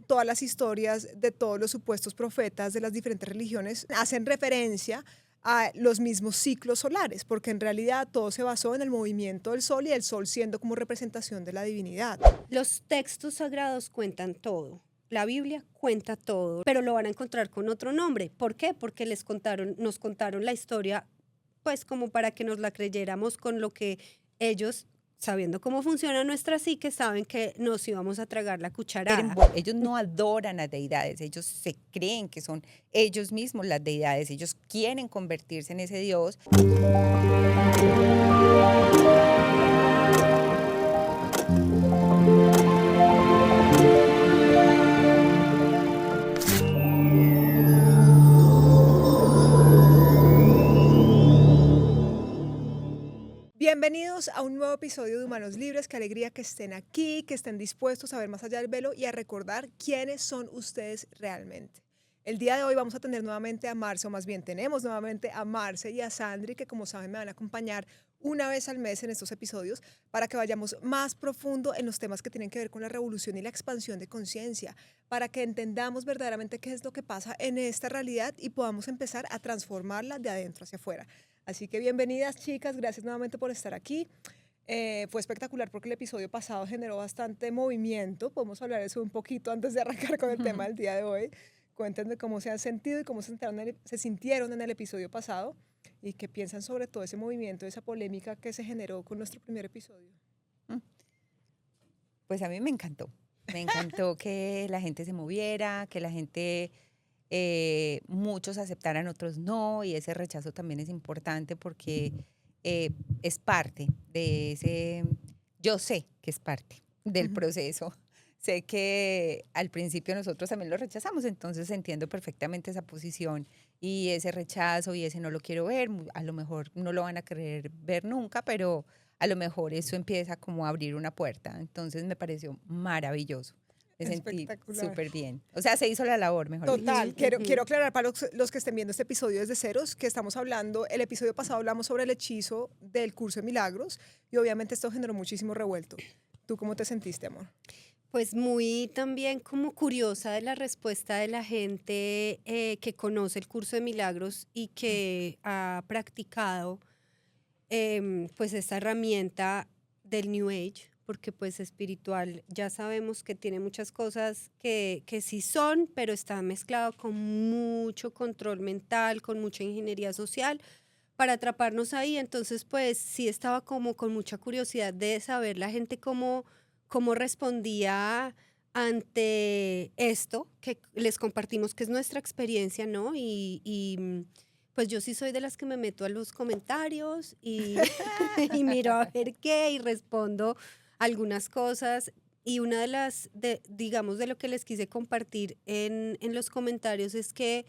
todas las historias de todos los supuestos profetas de las diferentes religiones hacen referencia a los mismos ciclos solares, porque en realidad todo se basó en el movimiento del sol y el sol siendo como representación de la divinidad. Los textos sagrados cuentan todo. La Biblia cuenta todo, pero lo van a encontrar con otro nombre. ¿Por qué? Porque nos contaron la historia, pues como para que nos la creyéramos con lo que ellos, sabiendo cómo funciona nuestra psique, saben que nos íbamos a tragar la cucharada. Ellos no adoran a deidades, ellos se creen que son ellos mismos las deidades, ellos quieren convertirse en ese Dios. Bienvenidos a un nuevo episodio de Humanos Libres. Qué alegría que estén aquí, que estén dispuestos a ver más allá del velo y a recordar quiénes son ustedes realmente. El día de hoy vamos a tener nuevamente a Marce, o más bien tenemos nuevamente a Marce y a Sandri, que como saben me van a acompañar una vez al mes en estos episodios para que vayamos más profundo en los temas que tienen que ver con la revolución y la expansión de conciencia, para que entendamos verdaderamente qué es lo que pasa en esta realidad y podamos empezar a transformarla de adentro hacia afuera. Así que bienvenidas, chicas, gracias nuevamente por estar aquí. Fue espectacular porque el episodio pasado generó bastante movimiento. Podemos hablar de eso un poquito antes de arrancar con el tema del día de hoy. Cuéntenme cómo se han sentido y cómo se sintieron en el episodio pasado y qué piensan sobre todo ese movimiento, esa polémica que se generó con nuestro primer episodio. Pues a mí me encantó que la gente se moviera, que la gente, muchos aceptaran, otros no, y ese rechazo también es importante porque es parte de ese, yo sé que es parte del proceso. Sé que al principio nosotros también lo rechazamos, entonces entiendo perfectamente esa posición y ese rechazo y ese no lo quiero ver, a lo mejor no lo van a querer ver nunca, pero a lo mejor eso empieza como a abrir una puerta. Entonces me pareció maravilloso, me sentí Espectacular. súper bien. O sea, se hizo la labor, mejor dicho. Total, quiero aclarar para los que estén viendo este episodio desde ceros, que estamos hablando, el episodio pasado hablamos sobre el hechizo del curso de milagros y obviamente esto generó muchísimo revuelto. ¿Tú cómo te sentiste, amor? Pues muy también como curiosa de la respuesta de la gente que conoce el curso de milagros y que ha practicado pues esta herramienta del New Age, porque pues espiritual ya sabemos que tiene muchas cosas que sí son, pero está mezclado con mucho control mental, con mucha ingeniería social para atraparnos ahí. Entonces pues sí estaba como con mucha curiosidad de saber la gente cómo respondía ante esto que les compartimos, que es nuestra experiencia, ¿no? Pues yo sí soy de las que me meto a los comentarios y, y miro a ver qué y respondo algunas cosas. Y una de digamos, de lo que les quise compartir en los comentarios es que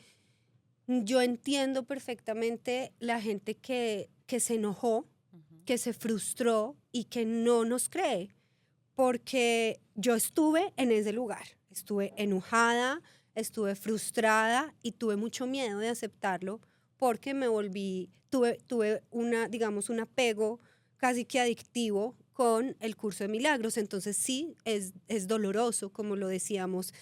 yo entiendo perfectamente la gente que se enojó, que se frustró y que no nos cree, porque yo estuve en ese lugar, estuve enojada, estuve frustrada y tuve mucho miedo de aceptarlo porque tuve digamos, un apego casi que adictivo con el curso de milagros. Entonces sí, es doloroso, como lo decíamos,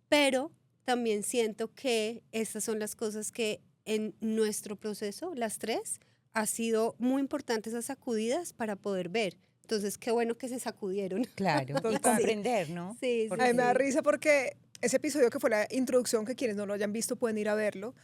pero también siento que estas son las cosas que en nuestro proceso, las tres, ha sido muy importantes esas sacudidas para poder ver. Entonces, qué bueno que se sacudieron. Claro, y Total. comprender, ¿no? Sí, A mí me da sí. risa porque ese episodio que fue la introducción, que quienes no lo hayan visto pueden ir a verlo.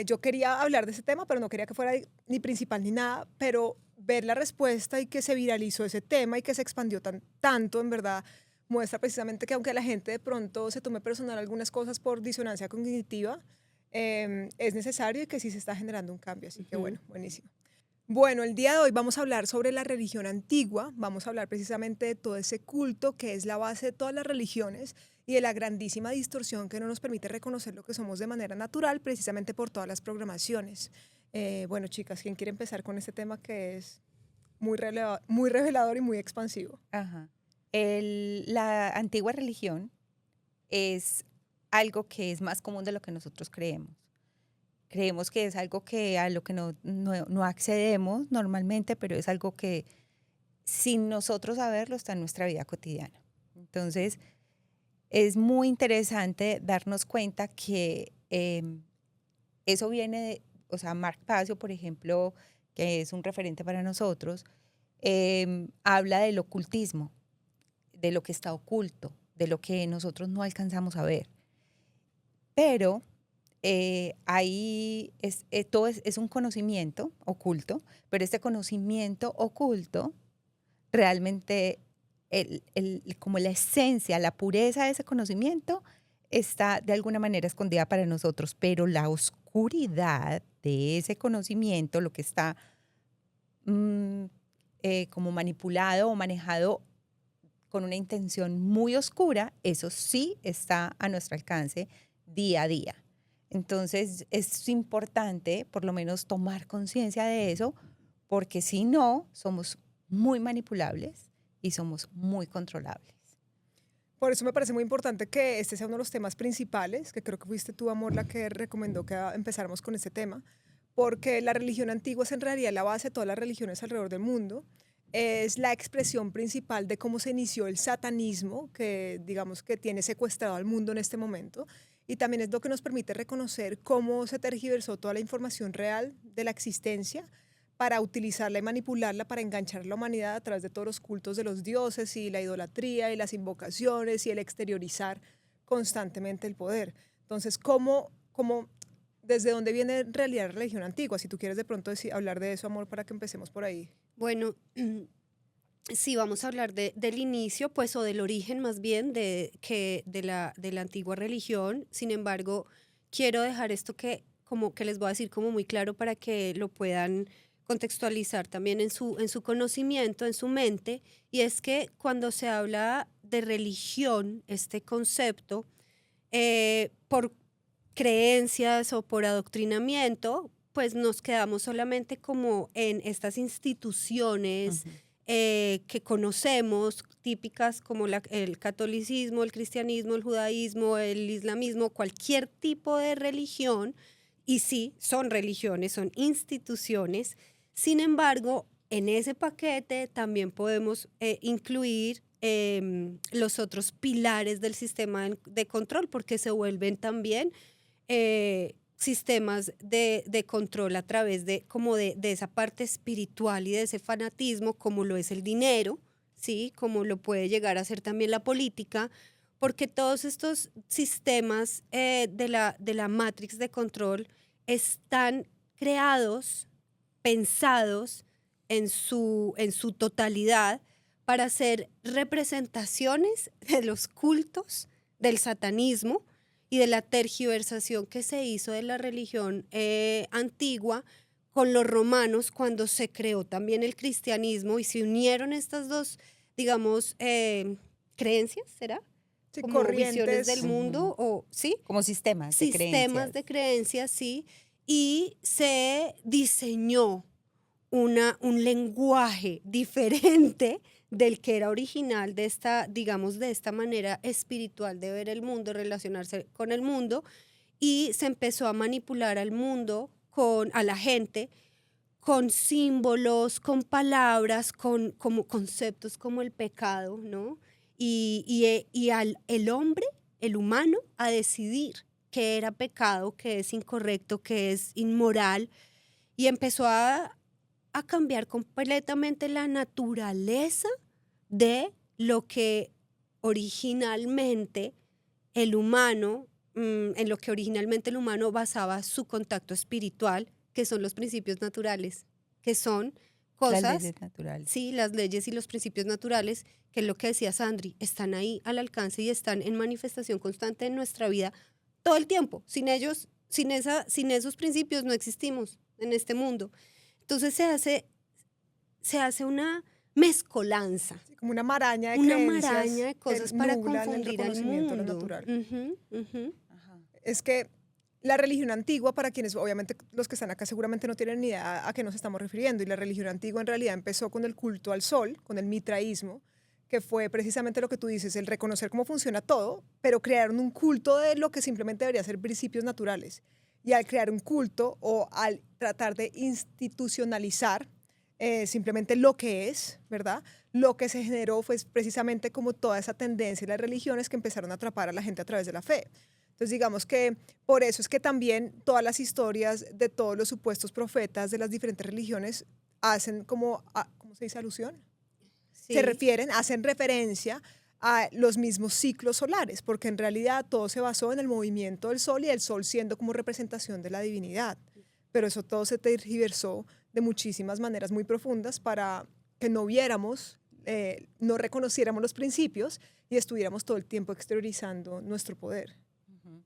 Yo quería hablar de ese tema, pero no quería que fuera ni principal ni nada, pero ver la respuesta y que se viralizó ese tema y que se expandió tanto, en verdad, muestra precisamente que aunque la gente de pronto se tome personal algunas cosas por disonancia cognitiva, es necesario y que sí se está generando un cambio. Así que bueno, buenísimo. Bueno, el día de hoy vamos a hablar sobre la religión antigua, vamos a hablar precisamente de todo ese culto que es la base de todas las religiones y de la grandísima distorsión que no nos permite reconocer lo que somos de manera natural precisamente por todas las programaciones. Bueno, chicas, ¿quién quiere empezar con este tema que es muy revelador y muy expansivo? Ajá. La antigua religión es algo que es más común de lo que nosotros creemos. Creemos que es algo que a lo que no accedemos normalmente, pero es algo que sin nosotros saberlo está en nuestra vida cotidiana. Entonces, es muy interesante darnos cuenta que eso viene de, o sea, Mark Passio, por ejemplo, que es un referente para nosotros, habla del ocultismo, de lo que está oculto, de lo que nosotros no alcanzamos a ver. Pero ahí todo es un conocimiento oculto, pero este conocimiento oculto realmente, como la esencia, la pureza de ese conocimiento está de alguna manera escondida para nosotros, pero la oscuridad de ese conocimiento, lo que está como manipulado o manejado con una intención muy oscura, eso sí está a nuestro alcance día a día. Entonces es importante por lo menos tomar conciencia de eso, porque si no, somos muy manipulables y somos muy controlables. Por eso me parece muy importante que este sea uno de los temas principales, que creo que fuiste tú, Amor, la que recomendó que empezáramos con este tema, porque la religión antigua es en realidad la base de todas las religiones alrededor del mundo. Es la expresión principal de cómo se inició el satanismo, que digamos que tiene secuestrado al mundo en este momento, y también es lo que nos permite reconocer cómo se tergiversó toda la información real de la existencia para utilizarla y manipularla para enganchar a la humanidad a través de todos los cultos de los dioses y la idolatría y las invocaciones y el exteriorizar constantemente el poder. Entonces, ¿desde dónde viene en realidad la religión antigua? Si tú quieres de pronto hablar de eso, Amor, para que empecemos por ahí. Bueno, sí, vamos a hablar del inicio, pues, o del origen más bien de la antigua religión. Sin embargo, quiero dejar esto como que les voy a decir como muy claro para que lo puedan contextualizar también en su conocimiento, en su mente, y es que cuando se habla de religión, este concepto, por creencias o por adoctrinamiento, pues nos quedamos solamente como en estas instituciones que conocemos, típicas como el catolicismo, el cristianismo, el judaísmo, el islamismo, cualquier tipo de religión, y sí, son religiones, son instituciones. Sin embargo, en ese paquete también podemos incluir los otros pilares del sistema de control, porque se vuelven también sistemas de control a través de esa parte espiritual y de ese fanatismo, como lo es el dinero, ¿sí? Como lo puede llegar a ser también la política, porque todos estos sistemas de la matrix de control están creados, pensados en su totalidad para ser representaciones de los cultos, del satanismo y de la tergiversación que se hizo de la religión antigua con los romanos cuando se creó también el cristianismo y se unieron estas dos, digamos, creencias, ¿será? Sí, Como visiones corrientes. del mundo, o sí, Como sistemas de sistemas creencias. de creencias, sí, y se diseñó un lenguaje diferente del que era original de esta, digamos, de esta manera espiritual de ver el mundo, relacionarse con el mundo, y se empezó a manipular al mundo, a la gente, con símbolos, con palabras, como conceptos como el pecado, ¿no? Y el hombre, el humano, a decidir qué era pecado, qué es incorrecto, qué es inmoral, y empezó a cambiar completamente la naturaleza de lo que originalmente el humano, en lo que originalmente el humano basaba su contacto espiritual, que son los principios naturales, que son cosas, Las leyes naturales. sí, las leyes y los principios naturales, que es lo que decía Sandri, están ahí al alcance y están en manifestación constante en nuestra vida todo el tiempo. Sin ellos, sin esos principios no existimos en este mundo. Entonces se hace una mezcolanza, Sí, como una maraña de una creencias maraña de cosas que para nublan el confundir al reconocimiento de lo mundo. natural. Ajá. Es que la religión antigua, para quienes obviamente los que están acá seguramente no tienen ni idea a qué nos estamos refiriendo, y la religión antigua en realidad empezó con el culto al sol, con el mitraísmo, que fue precisamente lo que tú dices, el reconocer cómo funciona todo, pero crearon un culto de lo que simplemente debería ser principios naturales. Y al crear un culto o al tratar de institucionalizar simplemente lo que es, ¿verdad? Lo que se generó fue precisamente como toda esa tendencia de las religiones que empezaron a atrapar a la gente a través de la fe. Entonces, digamos que por eso es que también todas las historias de todos los supuestos profetas de las diferentes religiones hacen como, ¿cómo se dice? Alusión. Se Sí. refieren, hacen referencia a los mismos ciclos solares, porque en realidad todo se basó en el movimiento del sol y el sol siendo como representación de la divinidad. Pero eso todo se tergiversó de muchísimas maneras muy profundas para que no viéramos, no reconociéramos los principios y estuviéramos todo el tiempo exteriorizando nuestro poder. Ujú.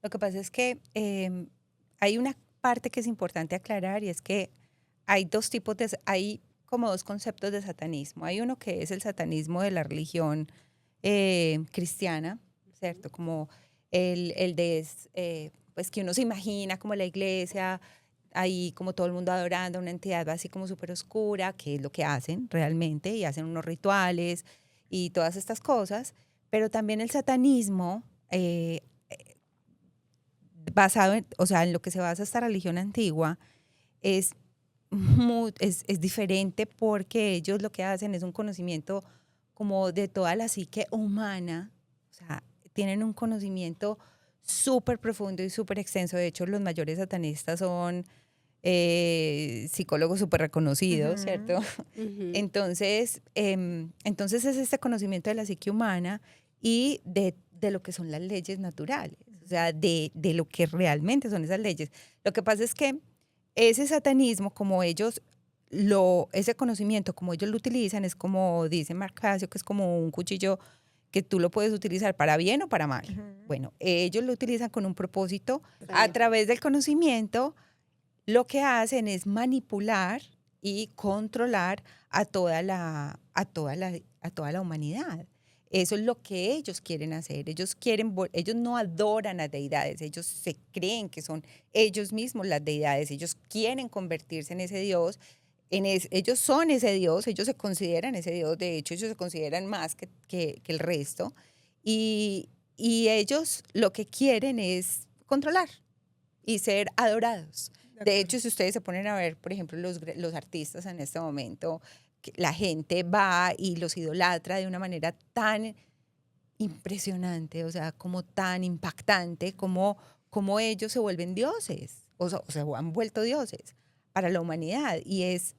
Lo que pasa es que hay una parte que es importante aclarar y es que hay dos tipos hay como dos conceptos de satanismo. Hay uno que es el satanismo de la religión cristiana, ¿cierto? Como el de, pues que uno se imagina como la iglesia, ahí como todo el mundo adorando a una entidad así como súper oscura, que es lo que hacen realmente, y hacen unos rituales y todas estas cosas, pero también el satanismo, basado en, o sea, en lo que se basa esta religión antigua, es, es diferente porque ellos lo que hacen es un conocimiento como de toda la psique humana, o sea, tienen un conocimiento súper profundo y súper extenso. De hecho, los mayores satanistas son psicólogos súper reconocidos, ¿cierto? Ujú. Entonces es este conocimiento de la psique humana y de lo que son las leyes naturales, o sea, de lo que realmente son esas leyes. Lo que pasa es que ese satanismo, como ellos ese conocimiento, como ellos lo utilizan, es como dice Marcasio, que es como un cuchillo que tú lo puedes utilizar para bien o para mal. Ujú. Bueno, ellos lo utilizan con un propósito a Diferente. través del conocimiento. Lo que hacen es manipular y controlar a toda la humanidad. Eso es lo que ellos quieren hacer. Ellos no adoran a deidades, ellos se creen que son ellos mismos las deidades, ellos quieren convertirse en ese Dios, ellos son ese Dios, ellos se consideran ese Dios, de hecho ellos se consideran más que el resto, y ellos lo que quieren es controlar y ser adorados. De De acuerdo. hecho, si ustedes se ponen a ver, por ejemplo, los artistas en este momento, que la gente va y los idolatra de una manera tan impresionante, o sea, como tan impactante, como ellos se vuelven dioses, o se han vuelto dioses para la humanidad. Y es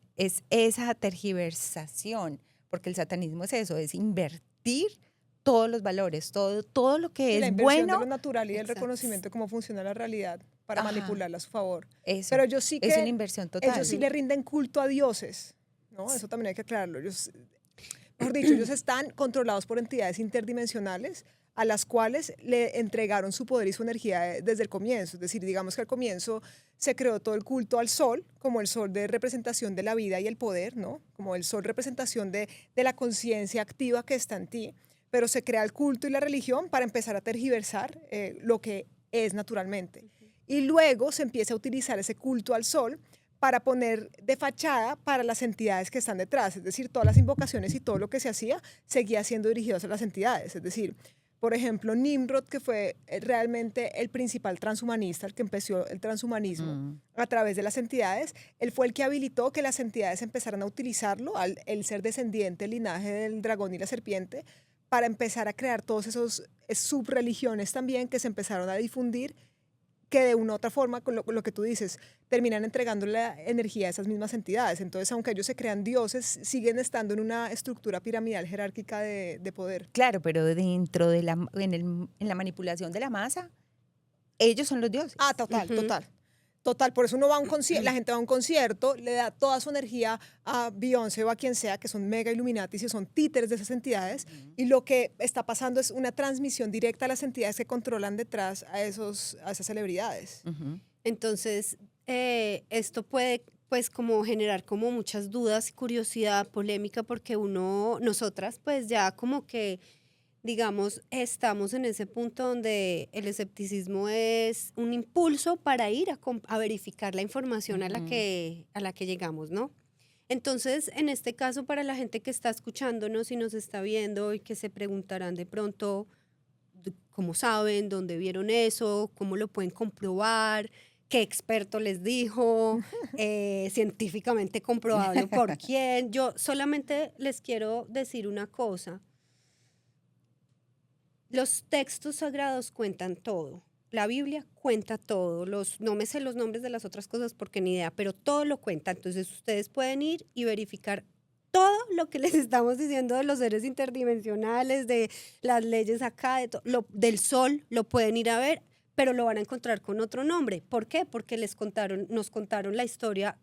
esa tergiversación, porque el satanismo es eso, es invertir todos los valores, todo lo que Y la es inversión de bueno. lo natural y el Exacto. reconocimiento de cómo funciona la realidad para Ajá, manipularla a su favor. eso, Pero ellos sí es una que, inversión ellos total. sí Ujú. le rinden culto a dioses, ¿no? Eso también hay que aclararlo. Ellos, mejor dicho, ellos están controlados por entidades interdimensionales a las cuales le entregaron su poder y su energía desde el comienzo. Es decir, digamos que al comienzo se creó todo el culto al sol, como el sol de representación de la vida y el poder, ¿no? Como el sol representación de la conciencia activa que está en ti, pero se crea el culto y la religión para empezar a tergiversar lo que es naturalmente. Y luego se empieza a utilizar ese culto al sol para poner de fachada para las entidades que están detrás. Es decir, todas las invocaciones y todo lo que se hacía seguía siendo dirigido hacia las entidades. Es decir, por ejemplo, Nimrod, que fue realmente el principal transhumanista, el que empezó el transhumanismo Mm. a través de las entidades, él fue el que habilitó que las entidades empezaran a utilizarlo, al el ser descendiente del linaje del dragón y la serpiente, para empezar a crear todos esos subreligiones también que se empezaron a difundir, que de una u otra forma, con lo que tú dices, terminan entregando la energía a esas mismas entidades. Entonces, aunque ellos se crean dioses, siguen estando en una estructura piramidal jerárquica de poder. Claro, pero dentro de en la manipulación de la masa, ellos son los dioses. Ah, total, Ujú. total. Total, por eso uno va a un la gente va a un concierto, le da toda su energía a Beyoncé o a quien sea, que son mega Illuminatis y son títeres de esas entidades, Ujú. y lo que está pasando es una transmisión directa a las entidades que controlan detrás a esas celebridades. Ujú. Entonces, esto puede, pues, como generar como muchas dudas, curiosidad, polémica, porque nosotras, pues, ya como que, digamos, estamos en ese punto donde el escepticismo es un impulso para ir a verificar la información Ujú. a la que llegamos, ¿no? Entonces, en este caso, para la gente que está escuchándonos y nos está viendo y que se preguntarán de pronto, ¿cómo saben? ¿Dónde vieron eso? ¿Cómo lo pueden comprobar? qué experto les dijo, científicamente comprobable por quién. Yo solamente les quiero decir una cosa. Los textos sagrados cuentan todo. La Biblia cuenta todo. No me sé los nombres de las otras cosas porque ni idea, pero todo lo cuenta. Entonces ustedes pueden ir y verificar todo lo que les estamos diciendo de los seres interdimensionales, de las leyes acá, del sol, lo pueden ir a ver, pero lo van a encontrar con otro nombre. ¿Por qué? Porque nos contaron la historia,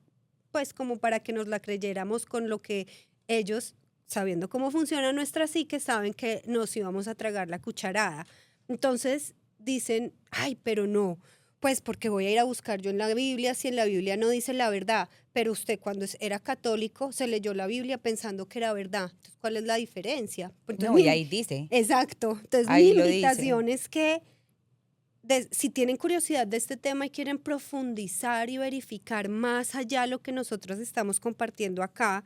pues como para que nos la creyéramos con lo que ellos, sabiendo cómo funciona nuestra psique, saben que nos íbamos a tragar la cucharada. Entonces dicen, ay, pero no, pues porque voy a ir a buscar yo en la Biblia si en la Biblia no dice la verdad, pero usted cuando era católico se leyó la Biblia pensando que era verdad. Entonces, ¿cuál es la diferencia? Entonces, No, y ahí dice. Exacto. Entonces, Ahí mi lo invitación es que si tienen curiosidad de este tema y quieren profundizar y verificar más allá lo que nosotros estamos compartiendo acá,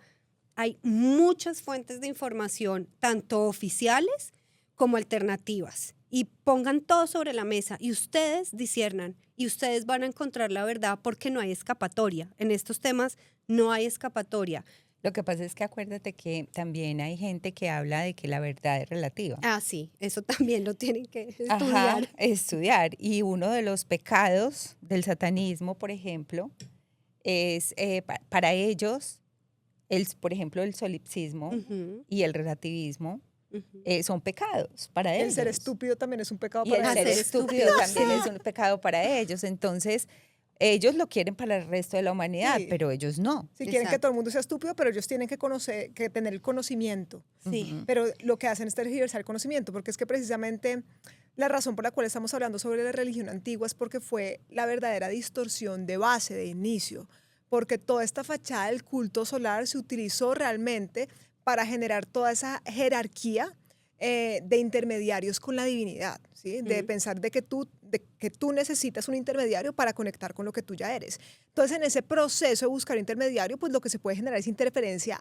hay muchas fuentes de información, tanto oficiales como alternativas. Y pongan todo sobre la mesa y ustedes disciernan y ustedes van a encontrar la verdad porque no hay escapatoria. En estos temas no hay escapatoria. Lo que pasa es que acuérdate que también hay gente que habla de que la verdad es relativa. Ah, sí, eso también lo tienen que estudiar. Ajá, estudiar. Y uno de los pecados del satanismo, por ejemplo, es para ellos, por ejemplo, el solipsismo Ujú, y el relativismo ujú. son pecados para ellos. El ser estúpido también es un pecado Y el para ser ellos. estúpido también es un pecado para ellos. Entonces, ellos lo quieren para el resto de la humanidad, Sí. pero ellos no. Si quieren que Exacto. todo el mundo sea estúpido, pero ellos tienen que conocer, que tener el conocimiento. Sí. Ujú. Pero lo que hacen es tergiversar el conocimiento, porque es que precisamente la razón por la cual estamos hablando sobre la religión antigua es porque fue la verdadera distorsión de base, de inicio, porque toda esta fachada del culto solar se utilizó realmente para generar toda esa jerarquía de intermediarios con la divinidad, ¿sí? De Ujú. pensar de que tú necesitas un intermediario para conectar con lo que tú ya eres. Entonces, en ese proceso de buscar intermediario, pues lo que se puede generar es interferencia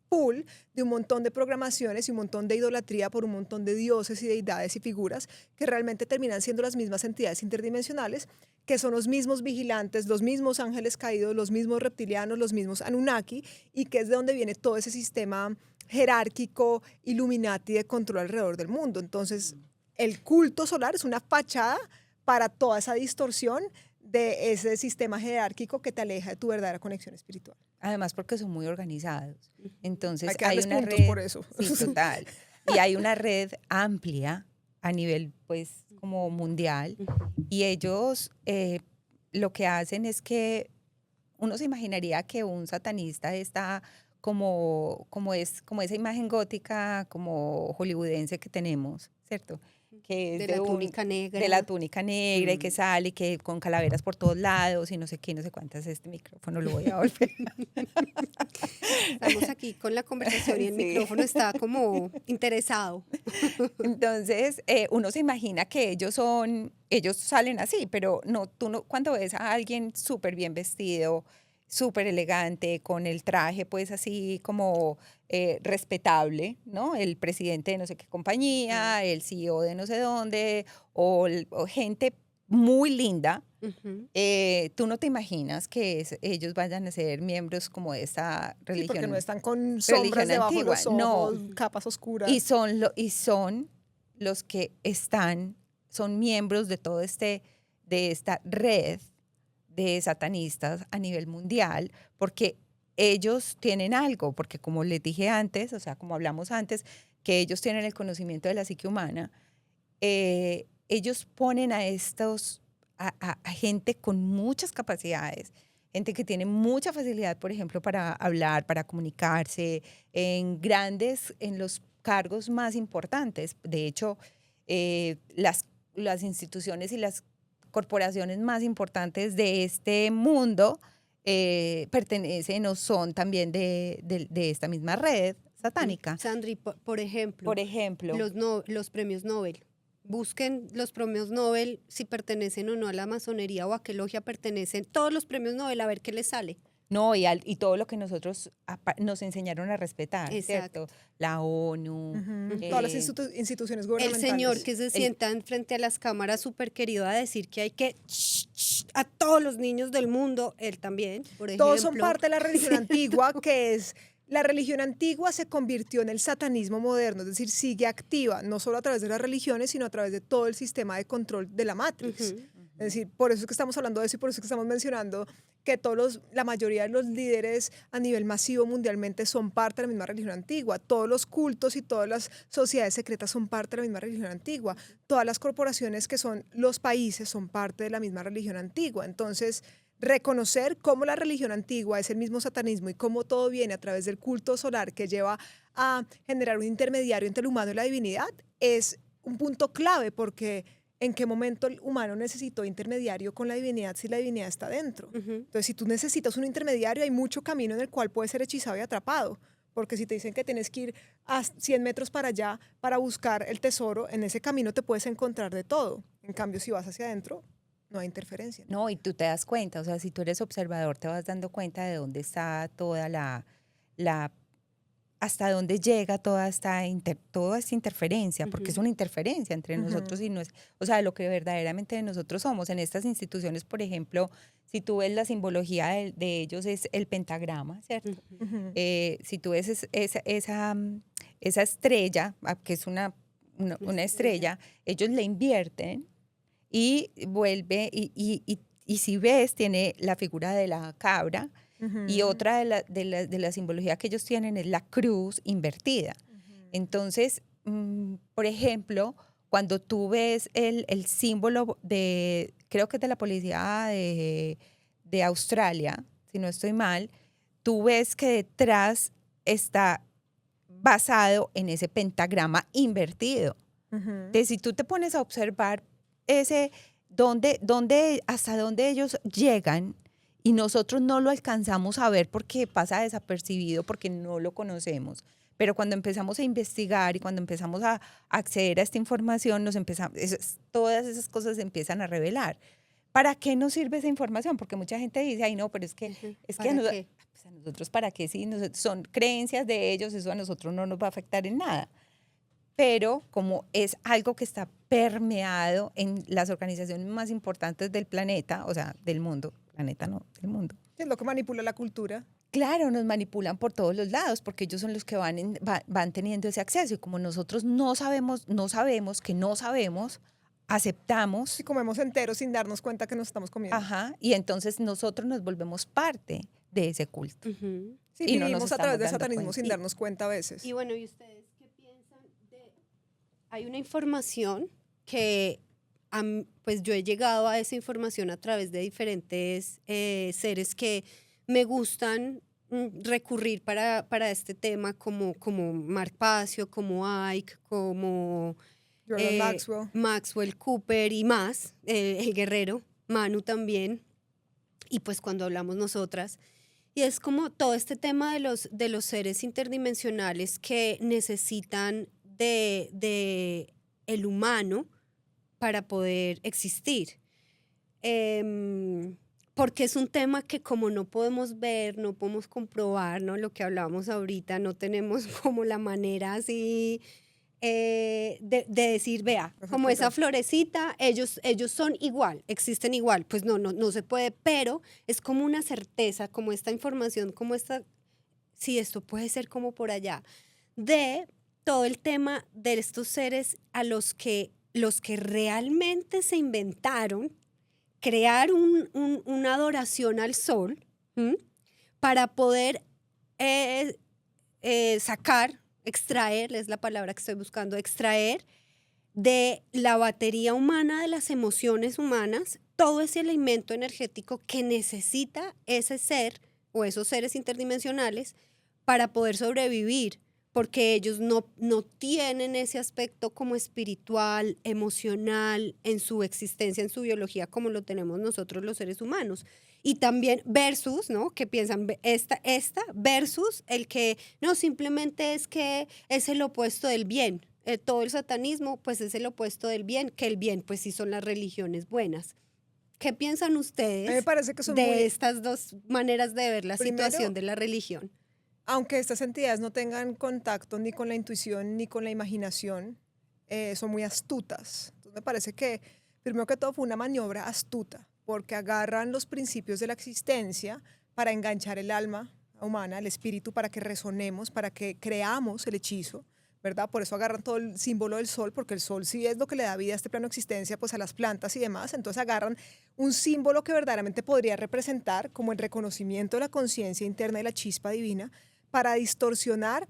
full de un montón de programaciones y un montón de idolatría por un montón de dioses y deidades y figuras que realmente terminan siendo las mismas entidades interdimensionales, que son los mismos vigilantes, los mismos ángeles caídos, los mismos reptilianos, los mismos Anunnaki, y que es de donde viene todo ese sistema jerárquico, Illuminati de control alrededor del mundo. Entonces, el culto solar es una fachada para toda esa distorsión de ese sistema jerárquico que te aleja de tu verdadera conexión espiritual. Además, porque son muy organizados. Entonces, Hay que hay darles una puntos red, por eso. sí, total. Y hay una red amplia a nivel, pues, como mundial. Y ellos lo que hacen es que uno se imaginaría que un satanista está como esa imagen gótica, como hollywoodense que tenemos, ¿cierto? Que es De la túnica negra. de la túnica negra y que sale y que con calaveras por todos lados y no sé qué, no sé cuántas. Este micrófono lo voy a volver. Estamos aquí con la conversación y el Sí. micrófono está como interesado. Entonces, uno se imagina que ellos salen así, pero no, cuando ves a alguien súper bien vestido, súper elegante, con el traje pues así como respetable, ¿no? El presidente de no sé qué compañía, el CEO de no sé dónde, o gente muy linda, Ujú. tú no te imaginas que ellos vayan a ser miembros como de esta Sí, religión. porque no están con sombras religión debajo de antigua, los no. ojos, capas oscuras. Y son los que son miembros de de esta red de satanistas a nivel mundial, porque ellos tienen algo, porque como les dije antes, o sea, como hablamos antes, que ellos tienen el conocimiento de la psique humana, ellos ponen a gente con muchas capacidades, gente que tiene mucha facilidad, por ejemplo, para hablar, para comunicarse, en los cargos más importantes. De hecho, las instituciones y las corporaciones más importantes de este mundo pertenecen o son también de esta misma red satánica. Sandri, por ejemplo, Por ejemplo, los premios Nobel. Busquen los premios Nobel si pertenecen o no a la masonería o a qué logia pertenecen. Todos los premios Nobel, a ver qué les sale. no, y todo lo que nosotros nos enseñaron a respetar, Exacto. ¿cierto? La ONU. Ujú. Todas las instituciones El gubernamentales. señor que se sienta frente a las cámaras súper querido a decir que hay que a todos los niños del mundo, él también, por ejemplo. Todos son parte de la religión antigua, que es, la religión antigua se convirtió en el satanismo moderno, es decir, sigue activa, no solo a través de las religiones, sino a través de todo el sistema de control de la Matrix. Ujú. Es decir, por eso es que estamos hablando de eso y por eso es que estamos mencionando que la mayoría de los líderes a nivel masivo mundialmente son parte de la misma religión antigua. Todos los cultos y todas las sociedades secretas son parte de la misma religión antigua. Todas las corporaciones que son los países son parte de la misma religión antigua. Entonces, reconocer cómo la religión antigua es el mismo satanismo y cómo todo viene a través del culto solar que lleva a generar un intermediario entre el humano y la divinidad es un punto clave porque ¿en qué momento el humano necesitó intermediario con la divinidad si la divinidad está dentro? Ujú. Entonces, si tú necesitas un intermediario, hay mucho camino en el cual puedes ser hechizado y atrapado. Porque si te dicen que tienes que ir a 100 metros para allá para buscar el tesoro, en ese camino te puedes encontrar de todo. En cambio, si vas hacia adentro, no hay interferencia. No, y tú te das cuenta, o sea, si tú eres observador, te vas dando cuenta de dónde está toda la hasta dónde llega toda esta interferencia, porque es Ujú. una interferencia entre nosotros y o sea, lo que verdaderamente nosotros somos. En estas instituciones, por ejemplo, si tú ves la simbología de ellos es el pentagrama, ¿cierto? Ujú. Ujú. Si tú ves esa estrella, que es una estrella, ellos le invierten y vuelve, y si ves, tiene la figura de la cabra, y Ujú. otra de la simbología que ellos tienen es la cruz invertida. Entonces, por ejemplo, cuando tú ves el símbolo creo que es de la policía de Australia, si no estoy mal, tú ves que detrás está basado en ese pentagrama invertido. Ujú. Entonces, si tú te pones a observar hasta dónde ellos llegan y nosotros no lo alcanzamos a ver porque pasa desapercibido, porque no lo conocemos. Pero cuando empezamos a investigar y cuando empezamos a acceder a esta información, todas esas cosas se empiezan a revelar. ¿Para qué nos sirve esa información? Porque mucha gente dice, ay no, pero es que, Ujú. es que ¿Para qué? pues a nosotros, ¿para qué? Sí, son creencias de ellos, eso a nosotros no nos va a afectar en nada. Pero como es algo que está permeado en las organizaciones más importantes del planeta, o sea, del mundo, planeta no, del mundo. Es lo que manipula la cultura. Claro, nos manipulan por todos los lados porque ellos son los que van teniendo ese acceso y como nosotros no sabemos que no sabemos, aceptamos, Si comemos enteros sin darnos cuenta que nos estamos comiendo. ajá, y entonces nosotros nos volvemos parte de ese culto. Ujú. Sí, y no nos vivimos a través estamos del dando satanismo cuenta. sin darnos cuenta a veces. Y bueno, ¿y ustedes qué piensan de...? Hay una información que, pues yo he llegado a esa información a través de diferentes seres que me gustan recurrir para este tema, como Mark Pacio, como Ike, como Jordan Maxwell. Maxwell Cooper y más, el guerrero, Manu también, y pues cuando hablamos nosotras. Y es como todo este tema de los seres interdimensionales que necesitan de el humano para poder existir. Porque es un tema que como no podemos ver, no podemos comprobar, ¿no? Lo que hablábamos ahorita, no tenemos como la manera así de decir, vea, como esa florecita, ellos son igual, existen igual. Pues no se puede, pero es como una certeza, como esta información, como esta, sí, esto puede ser como por allá, de todo el tema de estos seres a los que realmente se inventaron crear una adoración al sol, ¿m? Para poder extraer, es la palabra que estoy buscando, extraer de la batería humana, de las emociones humanas, todo ese alimento energético que necesita ese ser o esos seres interdimensionales para poder sobrevivir, porque ellos no tienen ese aspecto como espiritual, emocional, en su existencia, en su biología, como lo tenemos nosotros los seres humanos. Y también versus, ¿no? Que piensan esta versus el que no, simplemente es que es el opuesto del bien. Todo el satanismo, pues es el opuesto del bien, que el bien, pues sí son las religiones buenas. ¿Qué piensan A mí me ustedes parece que son de muy, estas dos maneras de ver la Primero, situación de la religión? aunque estas entidades no tengan contacto ni con la intuición ni con la imaginación, son muy astutas. Entonces me parece que, primero que todo, fue una maniobra astuta, porque agarran los principios de la existencia para enganchar el alma humana, el espíritu, para que resonemos, para que creamos el hechizo, ¿verdad? Por eso agarran todo el símbolo del sol, porque el sol sí es lo que le da vida a este plano de existencia, pues a las plantas y demás. Entonces agarran un símbolo que verdaderamente podría representar como el reconocimiento de la conciencia interna y la chispa divina para distorsionar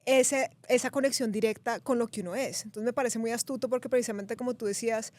esa conexión directa con lo que uno es. Entonces me parece muy astuto porque precisamente como tú decías,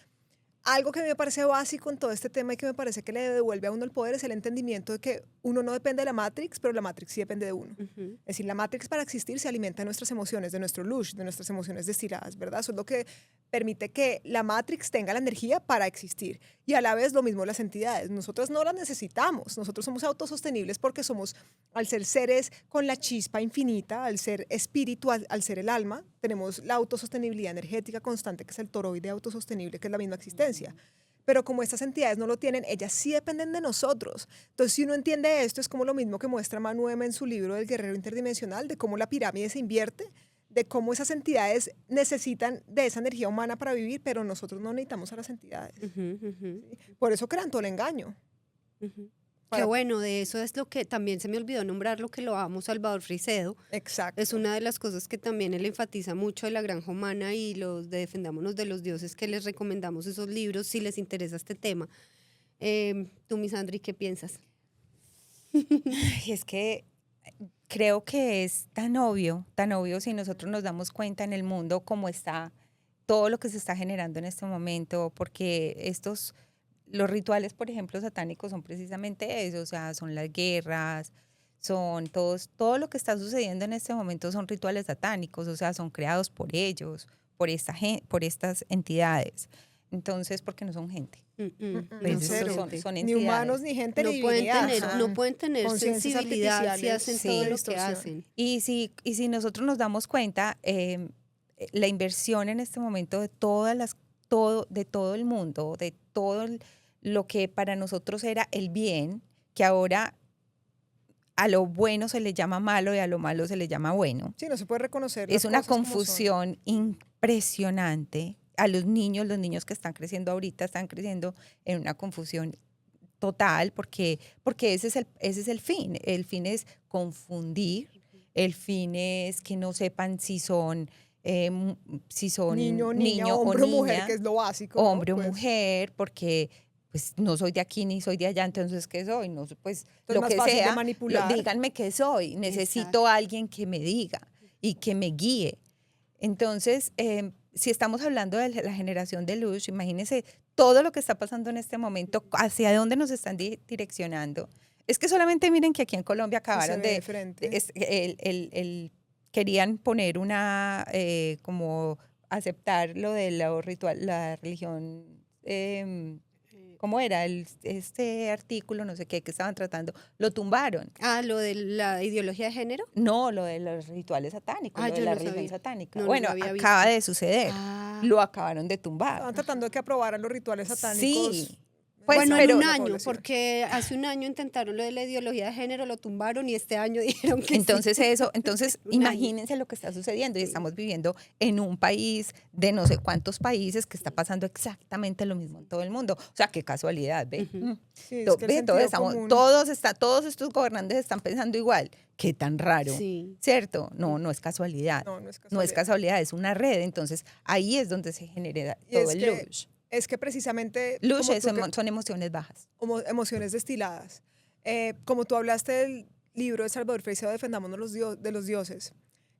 algo que me parece básico en todo este tema y que me parece que le devuelve a uno el poder es el entendimiento de que uno no depende de la Matrix, pero la Matrix sí depende de uno. Es decir, la Matrix para existir se alimenta de nuestras emociones, de nuestro lush, de nuestras emociones destiladas, ¿verdad? Eso es lo que permite que la Matrix tenga la energía para existir. Y a la vez lo mismo las entidades. Nosotros no las necesitamos. Nosotros somos autosostenibles porque somos, al ser seres con la chispa infinita, al ser espíritu, al ser el alma, tenemos la autosostenibilidad energética constante, que es el toroide autosostenible, que es la misma existencia. Pero como estas entidades no lo tienen, ellas sí dependen de nosotros. Entonces, si uno entiende esto, es como lo mismo que muestra Manu Ema en su libro del guerrero interdimensional, de cómo la pirámide se invierte, de cómo esas entidades necesitan de esa energía humana para vivir, pero nosotros no necesitamos a las entidades. ¿Sí? Por eso crean todo el engaño. Qué bueno, de eso es lo que también se me olvidó nombrar, lo que lo amo Salvador Freisedo. Exacto. Es una de las cosas que también él enfatiza mucho de la granja humana y los de Defendámonos de los Dioses, que les recomendamos esos libros si les interesa este tema. Tú, Miss Andri, ¿qué piensas? Y es que creo que es tan obvio si nosotros nos damos cuenta en el mundo cómo está todo lo que se está generando en este momento, porque los rituales, por ejemplo, satánicos son precisamente eso, o sea, son las guerras, son todo lo que está sucediendo en este momento son rituales satánicos, o sea, son creados por ellos, por estas entidades. Entonces, porque no son gente. Pues cero. son Ni entidades. humanos, ni gente, No ni pueden divinidad. tener, Ajá. no pueden tener Conciencias sensibilidad si artificiales, hacen sí, todo lo que distorsión. hacen. Y si nosotros nos damos cuenta, la inversión en este momento de todo el mundo, de lo que para nosotros era el bien, que ahora a lo bueno se le llama malo y a lo malo se le llama bueno. Sí, no se puede reconocer. Es las una cosas como son. confusión impresionante. A los niños que están creciendo ahorita están creciendo en una confusión total porque ese es el fin. El fin es confundir, el fin es que no sepan si son Niño, niña, o hombre o niña, mujer, que es lo básico. ¿no? hombre o Pues, mujer, porque pues no soy de aquí ni soy de allá, entonces ¿qué soy? No, pues es lo más que fácil de sea, manipular. díganme qué soy. Necesito Exacto. a alguien que me diga y que me guíe. Entonces, si estamos hablando de la generación de luz, imagínense todo lo que está pasando en este momento, hacia dónde nos están direccionando. Es que solamente miren que aquí en Colombia sí se acabaron ve de frente. querían poner como aceptar lo de la religión, ¿cómo era? Este artículo, no sé qué, que estaban tratando, lo tumbaron. Ah, lo de la ideología de género. No, lo de los rituales satánicos, Ah, lo de yo la no religión sabía. satánica. No, no Bueno, lo había acaba visto. de suceder. Ah. Lo acabaron de tumbar. Estaban tratando de que aprobaran los rituales satánicos. Sí. Pues, Bueno, pero en un la año, población. porque hace un año intentaron lo de la ideología de género, lo tumbaron y este año dijeron que entonces sí. entonces Un año. imagínense lo que está sucediendo y Sí. estamos viviendo en un país de no sé cuántos países que está pasando exactamente lo mismo en todo el mundo. O sea, qué casualidad, ve. Ujú. Sí, es que el Ve, sentido común. todos estos gobernantes están pensando igual. Qué tan raro, Sí. ¿cierto? No es casualidad. No, no es No es casualidad. casualidad, es una red. Entonces, ahí es donde se genera Y todo es el que lush. Es que precisamente Lush como tú son emociones bajas. emociones destiladas. Como tú hablaste del libro de Salvador Freixedo, Defendámonos de los dioses,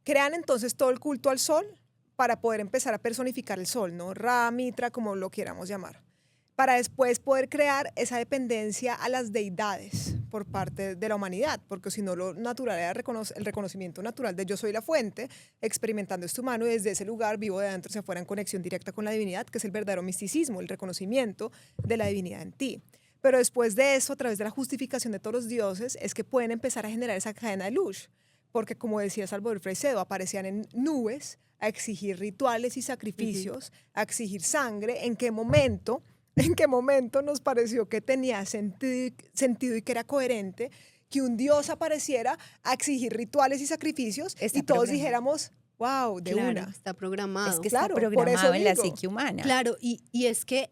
crean entonces todo el culto al sol para poder empezar a personificar el sol, ¿no? Ra, Mitra, como lo queramos llamar, para después poder crear esa dependencia a las deidades por parte de la humanidad, porque si no lo natural era el reconocimiento natural de yo soy la fuente, experimentando esto humano y desde ese lugar vivo de adentro hacia afuera en conexión directa con la divinidad, que es el verdadero misticismo, el reconocimiento de la divinidad en ti. Pero después de eso, a través de la justificación de todos los dioses, es que pueden empezar a generar esa cadena de luz, porque como decía Salvador Freixedo, aparecían en nubes a exigir rituales y sacrificios, a exigir sangre. ¿En qué momento nos pareció que tenía sentido y que era coherente que un dios apareciera a exigir rituales y sacrificios Está y todos programado. dijéramos, wow, de Claro, una? está programado. Es que Claro, está por eso programado en la digo. psique humana. Claro, y es que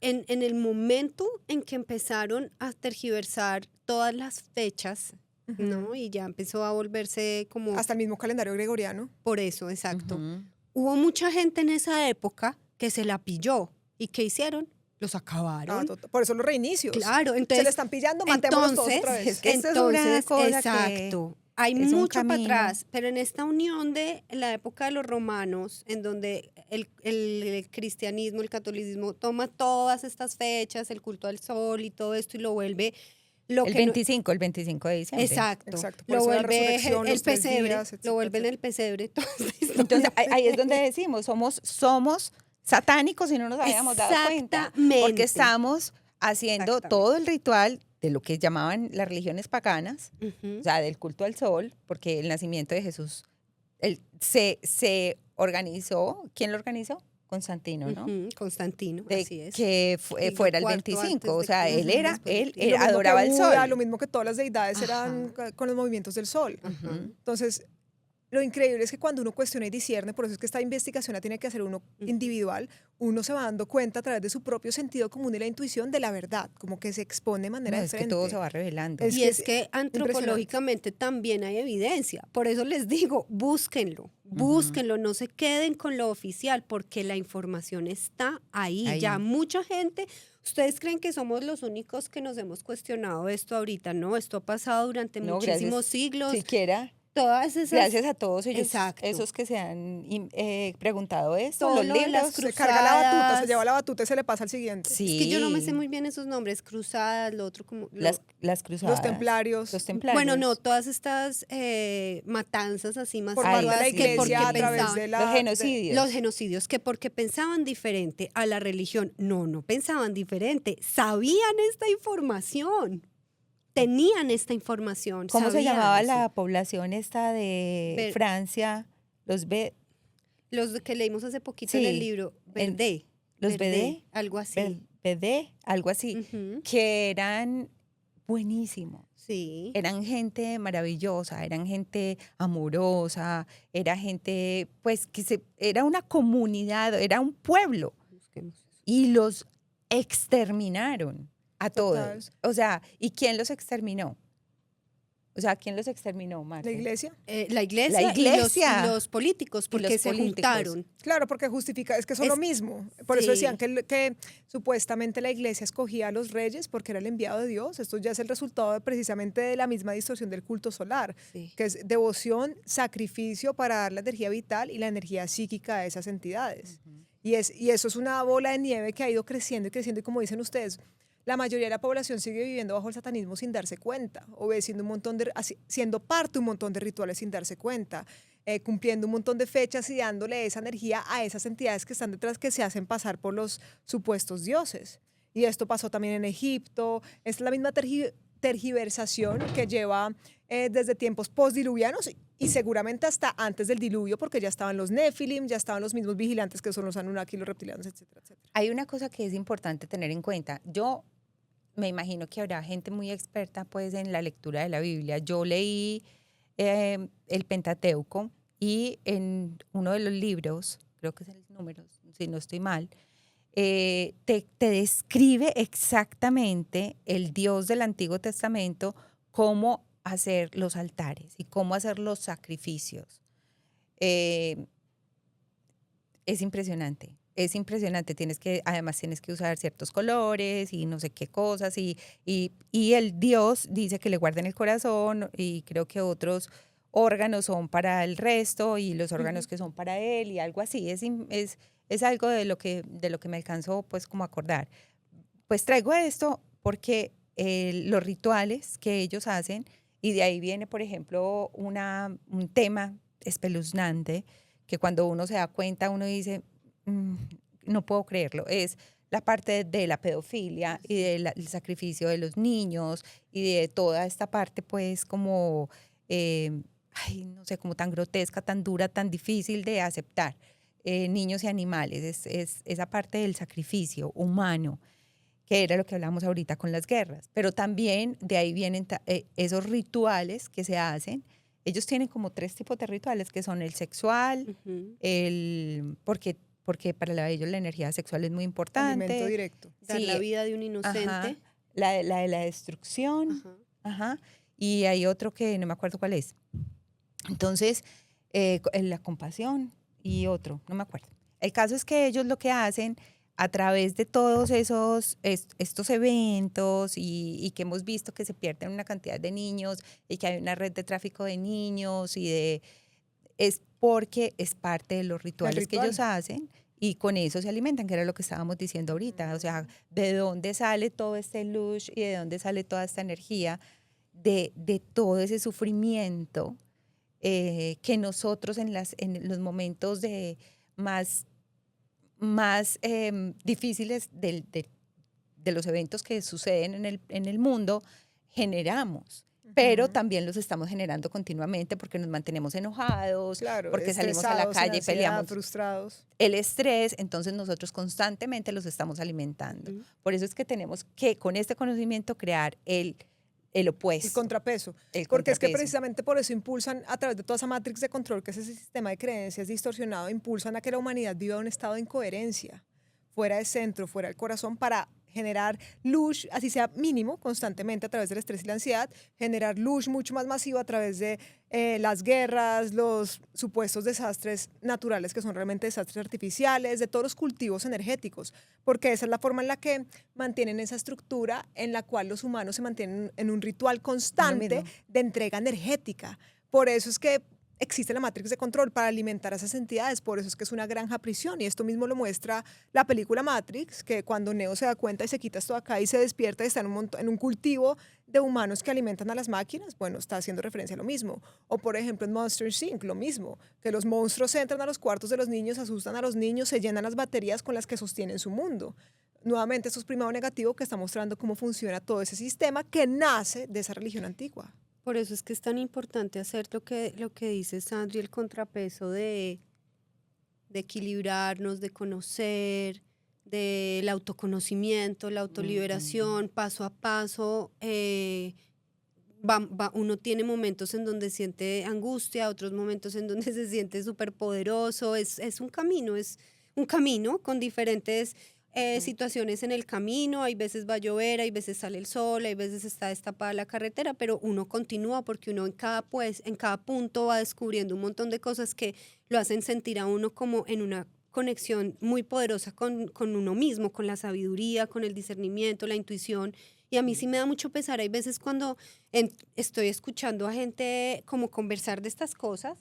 en el momento en que empezaron a tergiversar todas las fechas, ¿no? Y ya empezó a volverse como... Hasta el mismo calendario gregoriano. Por eso, exacto. Ujú. Hubo mucha gente en esa época que se la pilló. ¿Y qué hicieron? Los acabaron. Por eso los reinicios. Claro, Se entonces... le están pillando, matémoslos todos otra vez. es que esto es una cosa que exacto. Hay es un mucho para camino. atrás, pero en esta unión de la época de los romanos, en donde el cristianismo, el catolicismo toma todas estas fechas, el culto al sol y todo esto y lo vuelve lo El que no- 25 de diciembre. exacto, Exacto, por lo eso la vuelve resurrección, el los 3 pesebre, días, etcétera, lo vuelven etcétera. el pesebre. Toda esta historia. Entonces, ahí es donde decimos, somos satánicos y no nos habíamos dado cuenta. Exactamente. Porque estamos haciendo Exactamente. todo el ritual de lo que llamaban las religiones paganas, Ujú. o sea, del culto al sol, porque el nacimiento de Jesús se organizó. ¿Quién lo organizó? Constantino, ¿no? Ujú, Constantino, De así es. que Siglo fuera el IV 25, o antes de sea, Cristo, él era, después de él Cristo. Lo mismo adoraba que el Buda, sol. lo mismo que todas las deidades eran Ajá. con los movimientos del sol. Ajá. Entonces, lo increíble es que cuando uno cuestiona y discierne, por eso es que esta investigación la tiene que hacer uno individual, uno se va dando cuenta a través de su propio sentido común y la intuición de la verdad, como que se expone de manera No, es que diferente. todo se va revelando. Es Y que es es que antropológicamente también hay evidencia. Por eso les digo, búsquenlo, no se queden con lo oficial, porque la información está ahí. Ahí. Ya mucha gente, ustedes creen que somos los únicos que nos hemos cuestionado esto ahorita, ¿no? Esto ha pasado durante No, muchísimos gracias. siglos. Siquiera, Todas esas... gracias a todos ellos, Exacto. esos que se han preguntado esto, Todo los lo de las libros. se carga la batuta, se cruzadas. lleva la batuta y se le pasa al siguiente. Sí, Es que yo no me sé muy bien esos nombres, cruzadas, lo otro como... las cruzadas. Los templarios. Los templarios. Bueno, no, todas estas matanzas así Por parte de la masivas que porque iglesia a través pensaban... de la... Los genocidios. Los genocidios, que porque pensaban diferente a la religión, no pensaban diferente, sabían esta información, tenían esta información. ¿Cómo se sabían llamaba eso. la población esta de Ver- Francia? Los Los que leímos hace poquito en Sí, el libro, en- Verdé. los Verdé, Vedé, algo así. BD, algo así, Ujú, que eran buenísimos. sí. Eran gente maravillosa, eran gente amorosa, era gente, pues, era una comunidad, era un pueblo. Busquemos eso. Y los exterminaron a Total. todos. O sea, ¿y quién los exterminó? O sea, ¿quién los exterminó, Marta? La iglesia. La iglesia, La iglesia. Y los políticos, porque los se políticos. juntaron. Claro, porque justifica, es que son lo Es- mismo. Por eso sí. decían que supuestamente la iglesia escogía a los reyes porque era el enviado de Dios. Esto ya es el resultado precisamente de la misma distorsión del culto solar, Sí. que es devoción, sacrificio para dar la energía vital y la energía psíquica a esas entidades. Y eso es una bola de nieve que ha ido creciendo y creciendo. Y como dicen ustedes, la mayoría de la población sigue viviendo bajo el satanismo sin darse cuenta, obedeciendo siendo parte de un montón de rituales sin darse cuenta, cumpliendo un montón de fechas y dándole esa energía a esas entidades que están detrás, que se hacen pasar por los supuestos dioses. Y esto pasó también en Egipto. Es la misma tergiversación que lleva desde tiempos postdiluvianos y seguramente hasta antes del diluvio, porque ya estaban los Nefilim, ya estaban los mismos vigilantes que son los Anunnaki, los reptilianos, etcétera, etcétera. Hay una cosa que es importante tener en cuenta. Yo me imagino que habrá gente muy experta pues en la lectura de la Biblia. Yo leí el Pentateuco y en uno de los libros, creo que es el número, si no estoy mal, te describe exactamente el Dios del Antiguo Testamento, cómo hacer los altares y cómo hacer los sacrificios. Es impresionante. Es impresionante, además tienes que usar ciertos colores y no sé qué cosas y el Dios dice que le guarden el corazón y creo que otros órganos son para el resto y los órganos que son para él y algo así. Es algo de lo que me alcanzó pues como a acordar. Pues traigo esto porque los rituales que ellos hacen y de ahí viene, por ejemplo, un tema espeluznante que cuando uno se da cuenta uno dice... no puedo creerlo, es la parte de la pedofilia y del sacrificio de los niños y de toda esta parte pues como, no sé, como tan grotesca, tan dura, tan difícil de aceptar, niños y animales, es esa parte del sacrificio humano, que era lo que hablamos ahorita con las guerras, pero también de ahí vienen esos rituales que se hacen. Ellos tienen como 3 tipos de rituales, que son el sexual, Ujú. porque porque para ellos la energía sexual es muy importante. Alimento directo. Dar la vida de un inocente. Ajá, la de la destrucción. Ajá. Ajá. Y hay otro que no me acuerdo cuál es. Entonces, la compasión y otro, no me acuerdo. El caso es que ellos lo que hacen a través de todos estos eventos y que hemos visto que se pierden una cantidad de niños y que hay una red de tráfico de niños es porque es parte de los rituales que ritual. ellos hacen y con eso se alimentan, que era lo que estábamos diciendo ahorita. O sea, ¿de dónde sale todo este lush y de dónde sale toda esta energía de todo ese sufrimiento que nosotros en los momentos más difíciles de los eventos que suceden en el mundo generamos? Pero también los estamos generando continuamente porque nos mantenemos enojados, Claro, porque salimos a la estresados, calle y en ansiedad, peleamos. frustrados. El estrés, entonces nosotros constantemente los estamos alimentando. Por eso es que tenemos que, con este conocimiento, crear el opuesto. El contrapeso. El Porque es que contrapeso. precisamente por eso impulsan, a través de toda esa matrix de control, que es ese sistema de creencias distorsionado, impulsan a que la humanidad viva en un estado de incoherencia, fuera de centro, fuera del corazón, para generar luz, así sea mínimo, constantemente a través del estrés y la ansiedad, generar luz mucho más masivo a través de las guerras, los supuestos desastres naturales que son realmente desastres artificiales, de todos los cultivos energéticos, porque esa es la forma en la que mantienen esa estructura en la cual los humanos se mantienen en un ritual constante mismo. de entrega energética. Por eso es que existe la matrix de control para alimentar a esas entidades, por eso es que es una granja prisión y esto mismo lo muestra la película Matrix, que cuando Neo se da cuenta y se quita esto de acá y se despierta y está en un cultivo de humanos que alimentan a las máquinas, bueno, está haciendo referencia a lo mismo. O por ejemplo en Monster Inc., lo mismo, que los monstruos entran a los cuartos de los niños, asustan a los niños, se llenan las baterías con las que sostienen su mundo. Nuevamente, esto es primado negativo que está mostrando cómo funciona todo ese sistema que nace de esa religión antigua. Por eso es que es tan importante hacer lo que dice Sandri, el contrapeso de equilibrarnos, de conocer, del autoconocimiento, la autoliberación, paso a paso. Uno tiene momentos en donde siente angustia, otros momentos en donde se siente súper poderoso. Es un camino con diferentes situaciones en el camino. Hay veces va a llover, hay veces sale el sol, hay veces está destapada la carretera, pero uno continúa porque uno en cada punto va descubriendo un montón de cosas que lo hacen sentir a uno como en una conexión muy poderosa con uno mismo, con la sabiduría, con el discernimiento, la intuición. Y a mí sí me da mucho pesar. Hay veces cuando estoy escuchando a gente como conversar de estas cosas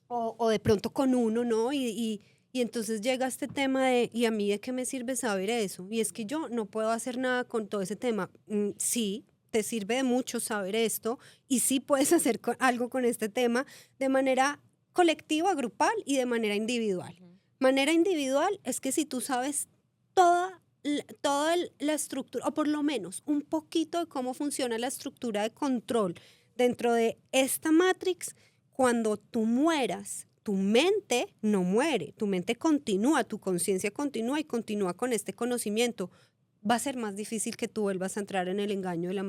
o de pronto con uno, ¿no? Y entonces llega este tema de, ¿y a mí de qué me sirve saber eso? Y es que yo no puedo hacer nada con todo ese tema. Sí, te sirve de mucho saber esto y sí puedes hacer algo con este tema de manera colectiva, grupal y de manera individual. Manera individual es que si tú sabes toda la estructura, o por lo menos un poquito de cómo funciona la estructura de control dentro de esta matrix, cuando tú mueras, tu mente no muere, tu mente continúa, tu conciencia continúa y continúa con este conocimiento. Va a ser más difícil que tú vuelvas a entrar en el engaño de la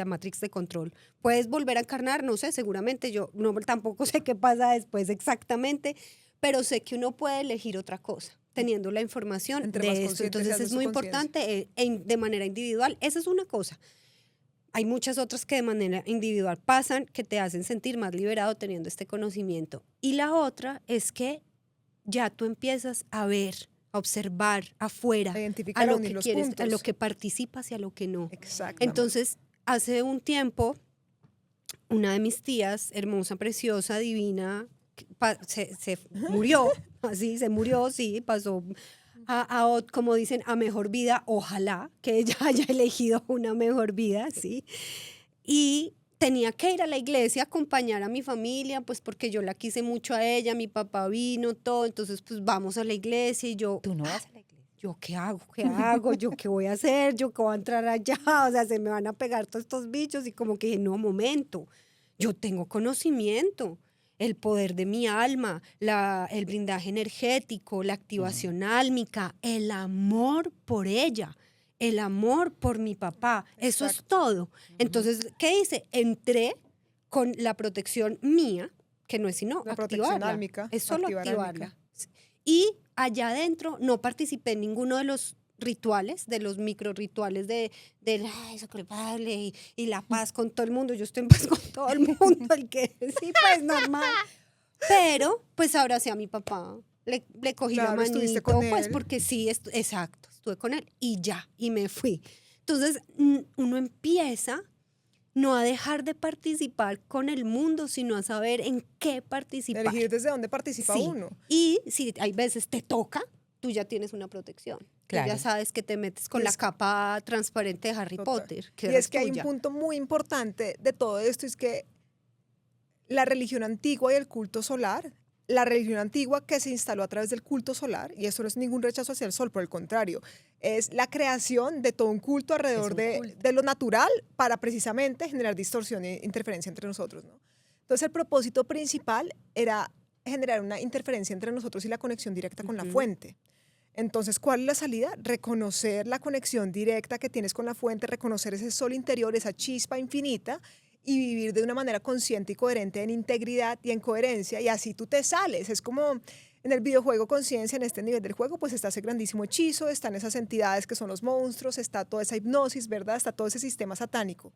matrix de control. Puedes volver a encarnar, no sé, seguramente yo tampoco sé qué pasa después exactamente, pero sé que uno puede elegir otra cosa teniendo la información Entre más de esto. consciente Entonces seas de es su muy conciencia. importante de manera individual. Esa es una cosa. Hay muchas otras que de manera individual pasan, que te hacen sentir más liberado teniendo este conocimiento. Y la otra es que ya tú empiezas a ver, a observar afuera, A identificar, a a lo unir que los quieres, a puntos. lo que participas y a lo que no. Exactamente. Entonces, hace un tiempo, una de mis tías, hermosa, preciosa, divina, se murió, así, se murió, sí, pasó como dicen, a mejor vida, ojalá que ella haya elegido una mejor vida, ¿sí? Y tenía que ir a la iglesia a acompañar a mi familia, pues porque yo la quise mucho a ella, mi papá vino, todo, entonces pues vamos a la iglesia y yo... ¿Tú no vas a la iglesia? ¿Yo qué hago? ¿Qué hago? ¿Yo qué voy a hacer? ¿Yo qué voy a entrar allá? O sea, se me van a pegar todos estos bichos y como que dije, no, momento, yo tengo conocimiento. El poder de mi alma, el blindaje energético, la activación álmica, el amor por ella, el amor por mi papá, eso es todo. Entonces, ¿qué hice? Entré con la protección mía, que no es sino La protección activarla, álmica, es solo activar activarla. álmica. Y allá adentro no participé en ninguno de los rituales, de los micro rituales del ay, sacrificarle y la paz con todo el mundo. Yo estoy en paz con todo el mundo, el que sí, pues normal. Pero, pues abracé a mi papá, le cogí la Claro, estuviste manito, con pues él. porque sí, exacto, estuve con él y ya, y me fui. Entonces, uno empieza no a dejar de participar con el mundo, sino a saber en qué participar. Elegir desde dónde participa Sí. uno. Y si hay veces te toca, tú ya tienes una protección. Tú ya Claro. sabes que te metes con Y la es- capa transparente de Harry Total. Potter, que Y esa es que hay un tuya. punto muy importante de todo esto, es que la religión antigua y el culto solar, la religión antigua que se instaló a través del culto solar, y esto no es ningún rechazo hacia el sol, por el contrario, es la creación de todo un culto alrededor un de, culto. de lo natural para precisamente generar distorsión e interferencia entre nosotros, ¿no? Entonces el propósito principal era generar una interferencia entre nosotros y la conexión directa con la Ujú. fuente. Entonces, ¿cuál es la salida? Reconocer la conexión directa que tienes con la fuente, reconocer ese sol interior, esa chispa infinita y vivir de una manera consciente y coherente en integridad y en coherencia y así tú te sales. Es como en el videojuego Conciencia, en este nivel del juego, pues está ese grandísimo hechizo, están esas entidades que son los monstruos, está toda esa hipnosis, ¿verdad? Está todo ese sistema satánico.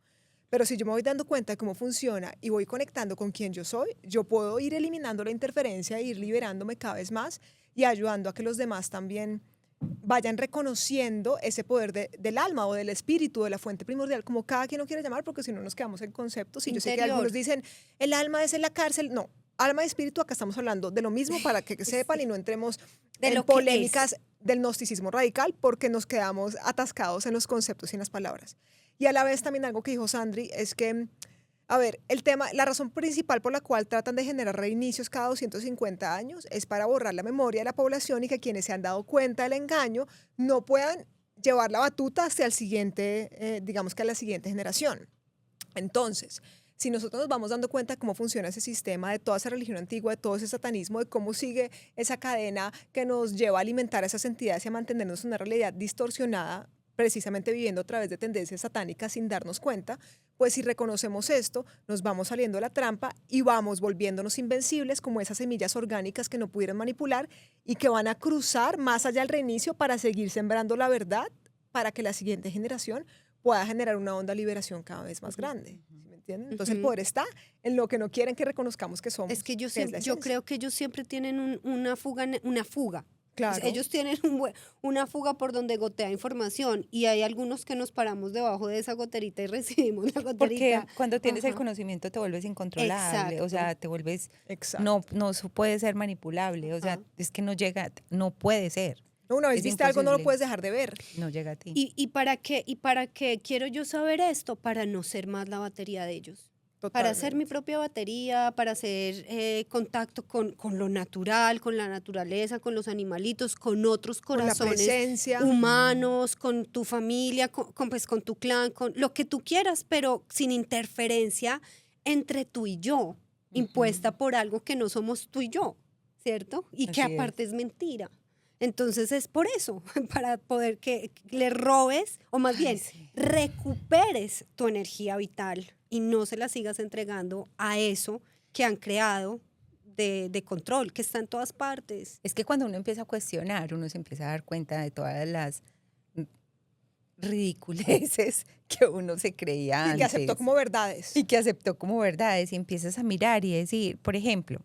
Pero si yo me voy dando cuenta de cómo funciona y voy conectando con quien yo soy, yo puedo ir eliminando la interferencia e ir liberándome cada vez más y ayudando a que los demás también vayan reconociendo ese poder del alma o del espíritu, de la fuente primordial, como cada quien lo quiere llamar, porque si no nos quedamos en conceptos. Y yo sé que Interior. algunos dicen, el alma es en la cárcel. No, alma y espíritu, acá estamos hablando de lo mismo para que sepan y no entremos De en lo que polémicas del gnosticismo radical, porque nos quedamos atascados en los conceptos y en las palabras. Y a la vez también algo que dijo Sandri es que, a ver, el tema, la razón principal por la cual tratan de generar reinicios cada 250 años es para borrar la memoria de la población y que quienes se han dado cuenta del engaño no puedan llevar la batuta hacia el siguiente, digamos que a la siguiente generación. Entonces, si nosotros nos vamos dando cuenta de cómo funciona ese sistema, de toda esa religión antigua, de todo ese satanismo, de cómo sigue esa cadena que nos lleva a alimentar a esas entidades y a mantenernos en una realidad distorsionada, precisamente viviendo a través de tendencias satánicas sin darnos cuenta, pues si reconocemos esto, nos vamos saliendo de la trampa y vamos volviéndonos invencibles como esas semillas orgánicas que no pudieron manipular y que van a cruzar más allá del reinicio para seguir sembrando la verdad para que la siguiente generación pueda generar una onda de liberación cada vez más grande. ¿Sí me entienden? Entonces el Ujú. poder está en lo que no quieren que reconozcamos que somos. Es que yo, que es la yo esencia. creo que ellos siempre tienen una fuga, una fuga. Claro. Ellos tienen una fuga por donde gotea información y hay algunos que nos paramos debajo de esa goterita y recibimos la Porque goterita. cuando tienes el Ajá. conocimiento te vuelves incontrolable, o sea, Exacto. te vuelves, Exacto. no puede ser manipulable, o sea, Ajá. es que no llega, no puede ser, No, una vez es viste algo, no lo imposible. puedes dejar de ver. no llega a ti. ¿Y para qué quiero yo saber esto? Para no ser más la batería de ellos. Para hacer mi Totalmente. propia batería, para hacer contacto con lo natural, con la naturaleza, con los animalitos, con otros Con la corazones presencia. humanos, con tu familia, pues, con tu clan, con lo que tú quieras, pero sin interferencia entre tú y yo, impuesta por algo que no somos tú y yo, ¿cierto? Y que Así es. aparte es mentira. Entonces es por eso, para poder que le robes, o más bien, sí. recuperes tu energía vital y no se la sigas entregando a eso que han creado de control, que está en todas partes. Es que cuando uno empieza a cuestionar, uno se empieza a dar cuenta de todas las ridiculeces que uno se creía Y antes. que aceptó como verdades. Y que aceptó como verdades y empiezas a mirar y decir, por ejemplo,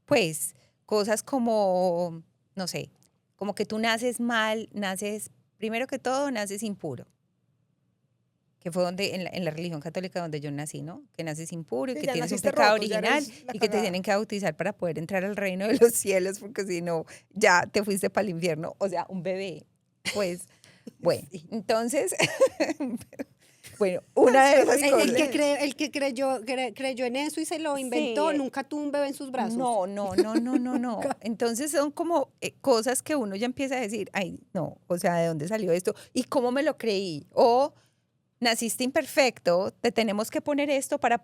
pues cosas como, no sé, como que tú naces mal, primero que todo, naces impuro, que fue donde en la religión católica donde yo nací, ¿no? Que naces impuro y Sí, que ya tienes un naciste pecado roto, ya original eres la y que te cagada. tienen que bautizar para poder entrar al reino de los cielos, porque si no, ya te fuiste para el infierno, o sea, un bebé, pues, bueno, entonces, bueno, una de esas El cosas. que creyó en eso y se lo inventó, Sí. nunca tuvo un bebé en sus brazos. No. Entonces son como cosas que uno ya empieza a decir, ay, no, o sea, ¿de dónde salió esto? ¿Y cómo me lo creí? O naciste imperfecto, te tenemos que poner esto para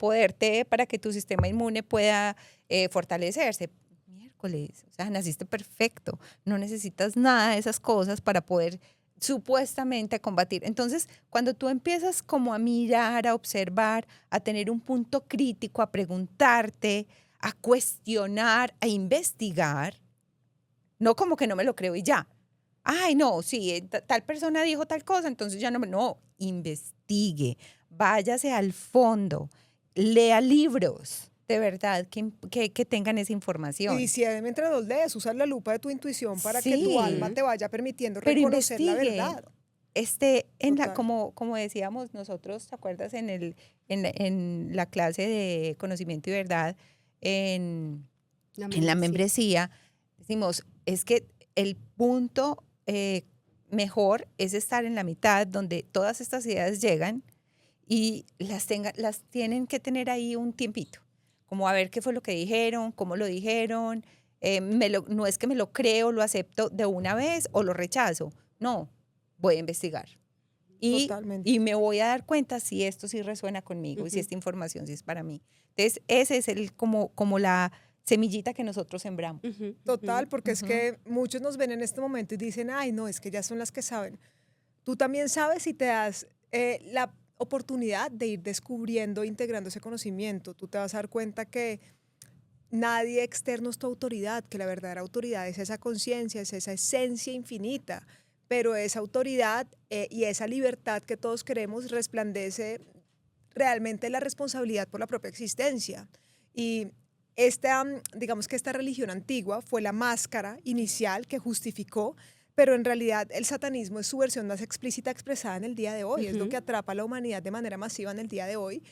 que tu sistema inmune pueda fortalecerse. Miércoles, o sea, naciste perfecto, no necesitas nada de esas cosas para poder supuestamente combatir. Entonces, cuando tú empiezas como a mirar, a observar, a tener un punto crítico, a preguntarte, a cuestionar, a investigar, No como que no me lo creo y ya. Ay, no, sí, tal persona dijo tal cosa, entonces ya no me... No, investigue, váyase al fondo, lea libros, de verdad, que tengan esa Y información. mientras los lees, usar la lupa de tu intuición para que tu alma Sí, te vaya permitiendo pero reconocer la investigue. verdad. Total. Como decíamos nosotros, ¿te acuerdas en la clase de conocimiento y verdad en, La en la membresía. membresía? Decimos, es que el punto mejor es estar en la mitad donde todas estas ideas llegan y las tienen que tener ahí un tiempito, como a ver qué fue lo que dijeron, cómo lo dijeron, no es que me lo creo, lo acepto de una vez o lo rechazo, no, voy a investigar. Y Totalmente. me voy a dar cuenta si esto sí resuena conmigo y si Ujú. esta información sí es para mí. Entonces, ese es como la semillita que nosotros sembramos. Ujú, Total, ujú. porque es Ujú. que muchos nos ven en este momento y dicen, ay, no, es que ya son las que saben. Tú también sabes y te das la oportunidad de ir descubriendo, integrando ese conocimiento. Tú te vas a dar cuenta que nadie externo es tu autoridad, que la verdadera autoridad es esa conciencia, es esa esencia infinita, pero esa autoridad y esa libertad que todos queremos resplandece realmente la responsabilidad por la propia existencia. Y digamos que esta religión antigua fue la máscara inicial que justificó, pero en realidad el satanismo es su versión más explícita expresada en el día de hoy, es lo que Ujú. atrapa a la humanidad de manera masiva en el día de hoy.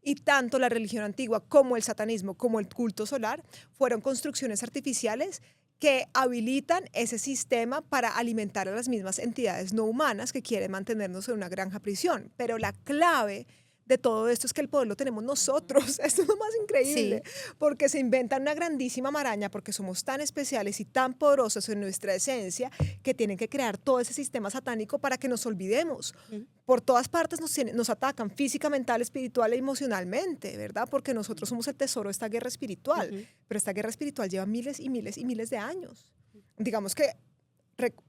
Y tanto la religión antigua como el satanismo, como el culto solar, fueron construcciones artificiales que habilitan ese sistema para alimentar a las mismas entidades no humanas que quieren mantenernos en una granja prisión. Pero la clave de todo esto es que el poder lo tenemos nosotros. Esto es lo más increíble, Sí. porque se inventan una grandísima maraña, porque somos tan especiales y tan poderosos en nuestra esencia, que tienen que crear todo ese sistema satánico para que nos olvidemos. Ujú. Por todas partes nos atacan física, mental, espiritual e emocionalmente, ¿verdad? Porque nosotros somos el tesoro de esta guerra espiritual, Ujú. pero esta guerra espiritual lleva miles y miles y miles de años. Digamos que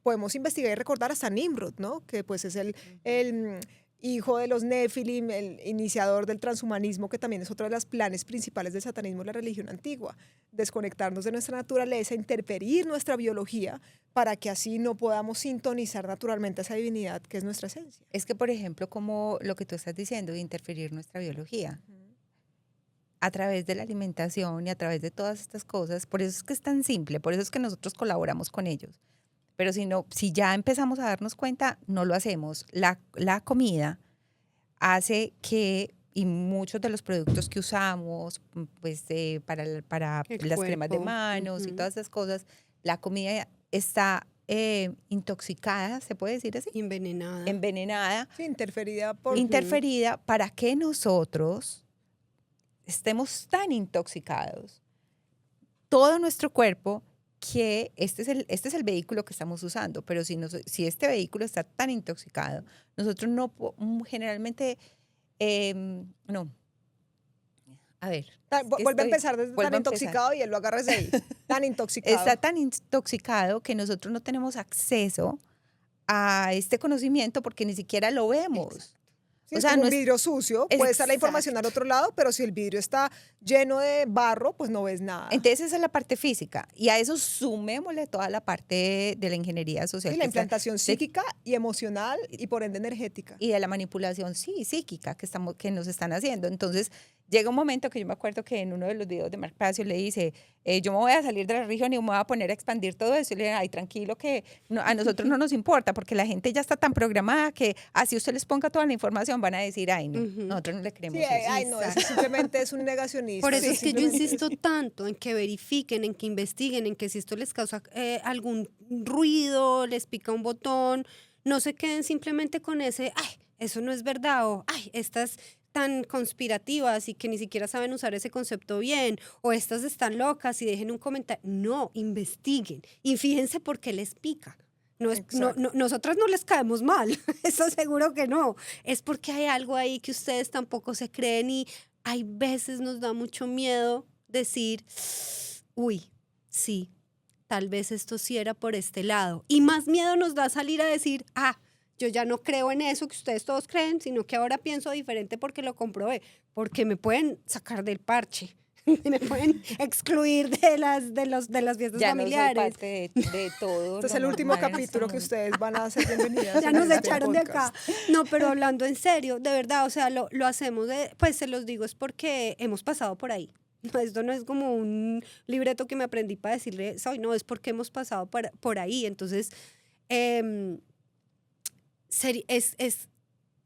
podemos investigar y recordar hasta Nimrod, ¿no? Que pues es el hijo de los Nefilim, el iniciador del transhumanismo, que también es otro de los planes principales del satanismo y la religión antigua. Desconectarnos de nuestra naturaleza, interferir nuestra biología para que así no podamos sintonizar naturalmente esa divinidad que es nuestra esencia. Es que, por ejemplo, como lo que tú estás diciendo, de interferir nuestra biología a través de la alimentación y a través de todas estas cosas, por eso es que es tan simple, por eso es que nosotros colaboramos con ellos. Pero si ya empezamos a darnos cuenta, no lo hacemos. La comida hace que, y muchos de los productos que usamos, pues para El las cremas de cuerpo. manos y Ujú. todas esas cosas, la comida está intoxicada, ¿se puede decir así? Envenenada. Envenenada, Sí, interferida por... Ujú. interferida, para que nosotros estemos tan intoxicados, todo nuestro cuerpo, que este es el vehículo que estamos usando, pero si este vehículo está tan intoxicado, nosotros no, generalmente, no, a ver, es que Vuelve a empezar desde tan vuelvo a empezar. intoxicado y él lo agarra desde ahí. Tan Está intoxicado. tan intoxicado que nosotros no tenemos acceso a este conocimiento porque ni siquiera lo Exacto. vemos. Sí, O es sea, como no un es vidrio sucio, puede estar la información al exacto. otro lado, pero si el vidrio está lleno de barro, pues no ves nada. Entonces esa es la parte física y a eso sumémosle toda la parte de la ingeniería Sí, social la que está implantación de- psíquica y emocional y por ende energética. y de la manipulación psíquica que nos están haciendo. Entonces llega un momento que yo me acuerdo que en uno de los videos de Marc Palacio le dice, yo me voy a salir de la religión y me voy a poner a expandir todo eso. Y le digo, ay, tranquilo que a nosotros no nos importa porque la gente ya está tan programada que así usted les ponga toda la información van a decir, ay, no, Ujú. nosotros no le Sí, creemos eso. ay, no, eso Exacto. simplemente es un Por negacionista. eso Eso es que yo simplemente insisto tanto en que verifiquen, en que investiguen, en que si esto les causa algún ruido, les pica un botón, no se queden simplemente con ese, ay, eso no es verdad, o ay, estas tan conspirativas y que ni siquiera saben usar ese concepto bien, o estas están locas y dejen un comentario. No, investiguen y fíjense por qué les pica. Exacto. Nosotras no les caemos mal, eso seguro que no. Es porque hay algo ahí que ustedes tampoco se creen y hay veces nos da mucho miedo decir, uy, sí, tal vez esto sí era por este lado. Y más miedo nos da salir a decir, yo ya no creo en eso que ustedes todos creen, sino que ahora pienso diferente porque lo comprobé, porque me pueden sacar del parche. Me pueden excluir de las fiestas Ya familiares. no soy parte de todo. Este es lo el último normal en este capítulo que mundo. ustedes van a ser bienvenidas. Ya en nos este echaron de acá. podcast. No, pero hablando en serio, de verdad, o sea, lo hacemos, pues se los digo, es porque hemos pasado por ahí. No, esto no es como un libreto que me aprendí para decirle, soy, no, es porque hemos pasado por ahí. Entonces, em,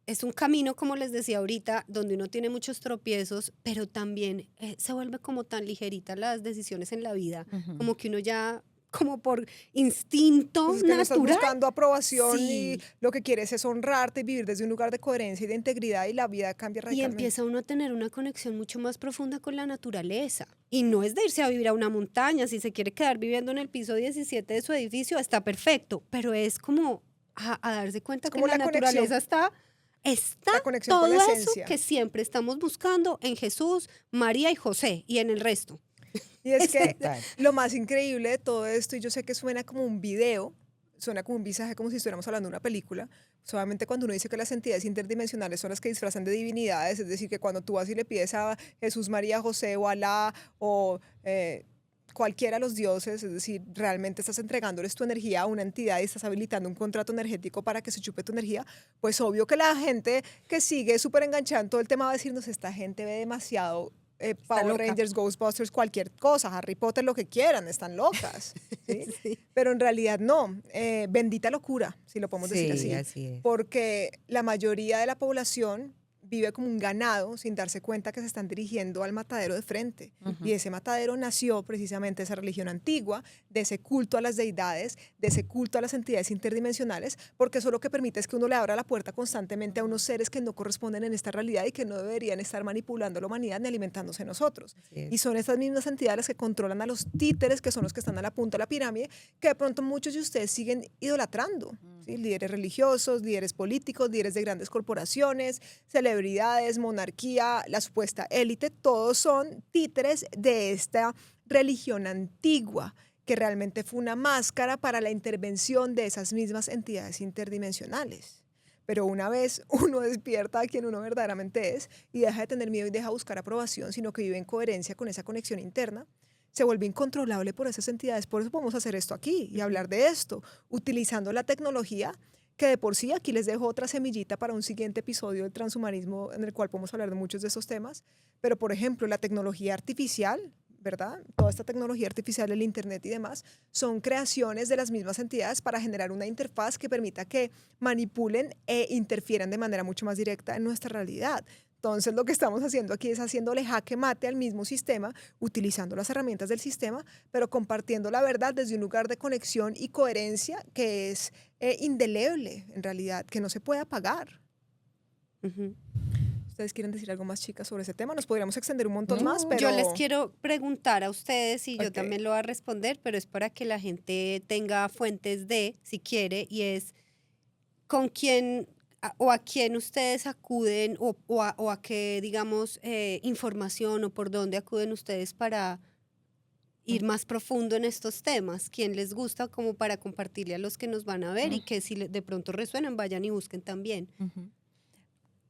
es un camino, como les decía ahorita, donde uno tiene muchos tropiezos, pero también se vuelve como tan ligerita las decisiones en la vida, Ujú. como que uno ya, como por instinto Pues es que no estás natural. buscando aprobación Sí. y lo que quieres es honrarte y vivir desde un lugar de coherencia y de integridad y la vida cambia Y radicalmente. empieza uno a tener una conexión mucho más profunda con la naturaleza. Y no es de irse a vivir a una montaña, si se quiere quedar viviendo en el piso 17 de su edificio, está perfecto, pero es como a darse cuenta Es que como la la naturaleza conexión. está La conexión todo con la eso esencia. que siempre estamos buscando en Jesús, María y José y en el resto. Y es que Total. lo más increíble de todo esto, y yo sé que suena como un video, suena como un visaje, como si estuviéramos hablando de una película, solamente cuando uno dice que las entidades interdimensionales son las que disfrazan de divinidades, es decir, que cuando tú vas y le pides a Jesús, María, José o Alá o cualquiera de los dioses, es decir, realmente estás entregándoles tu energía a una entidad y estás habilitando un contrato energético para que se chupe tu energía, pues obvio que la gente que sigue súper enganchada en todo el tema va a decirnos, esta gente ve demasiado Power loca. Rangers, Ghostbusters, cualquier cosa, Harry Potter, lo que quieran, están locas. ¿sí? Sí. Pero en realidad no. Bendita locura, si lo podemos decir Sí, así. así es. Porque la mayoría de la población vive como un ganado sin darse cuenta que se están dirigiendo al matadero de frente. Ujú. Y ese matadero nació precisamente de esa religión antigua, de ese culto a las deidades, de ese culto a las entidades interdimensionales, porque eso lo que permite es que uno le abra la puerta constantemente a unos seres que no corresponden en esta realidad y que no deberían estar manipulando a la humanidad ni alimentándose de nosotros. Así es. Y son estas mismas entidades las que controlan a los títeres, que son los que están a la punta de la pirámide, que de pronto muchos de ustedes siguen idolatrando. ¿sí? Líderes religiosos, líderes políticos, líderes de grandes corporaciones, celebridades, monarquía, la supuesta élite, todos son títeres de esta religión antigua, que realmente fue una máscara para la intervención de esas mismas entidades interdimensionales. Pero una vez uno despierta a quien uno verdaderamente es y deja de tener miedo y deja de buscar aprobación, sino que vive en coherencia con esa conexión interna, se vuelve incontrolable por esas entidades. Por eso podemos hacer esto aquí y hablar de esto, utilizando la tecnología, que de por sí aquí les dejo otra semillita para un siguiente episodio del transhumanismo en el cual podemos hablar de muchos de esos temas. Pero, por ejemplo, la tecnología artificial, ¿verdad? Toda esta tecnología artificial, el Internet y demás, son creaciones de las mismas entidades para generar una interfaz que permita que manipulen e interfieran de manera mucho más directa en nuestra realidad. Entonces, lo que estamos haciendo aquí es haciéndole jaque mate al mismo sistema, utilizando las herramientas del sistema, pero compartiendo la verdad desde un lugar de conexión y coherencia que es indeleble, en realidad, que no se puede apagar. Ujú. ¿Ustedes quieren decir algo más, chicas, sobre ese tema? Nos podríamos extender un montón No, más, pero... Yo les quiero preguntar a ustedes y yo Ok. también lo voy a responder, pero es para que la gente tenga fuentes de, si quiere, y es con quién o a quién ustedes acuden o a qué, digamos, información o por dónde acuden ustedes para ir más profundo en estos temas. ¿Quién les gusta como para compartirle a los que nos van a ver y que si de pronto resuenan, vayan y busquen también? Ujú.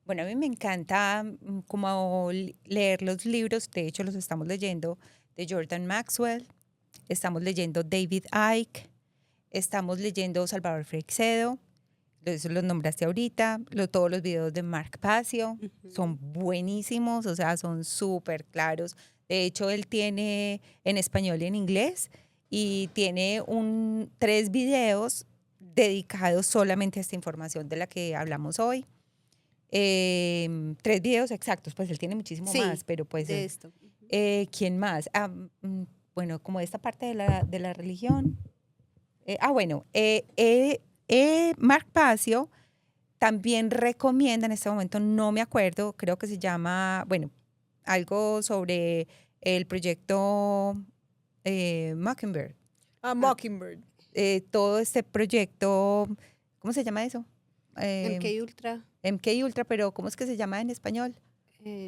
Bueno, a mí me encanta como leer los libros, de hecho los estamos leyendo, de Jordan Maxwell, estamos leyendo David Icke, estamos leyendo Salvador Freixedo, eso los nombraste ahorita, todos los videos de Mark Passio son buenísimos, o sea, son súper claros. De hecho, él tiene en español y en inglés y tiene 3 videos dedicados solamente a esta información de la que hablamos hoy. 3 videos exactos, pues él tiene muchísimo Sí, más, pero pues de esto. ¿quién más? Bueno, como esta parte de la religión. Bueno, Mark Passio también recomienda, en este momento no me acuerdo, creo que se llama, bueno, algo sobre el proyecto Mockingbird. Mockingbird. Todo este proyecto, ¿cómo se llama eso? MK Ultra, MK Ultra, pero ¿cómo es que se llama en español?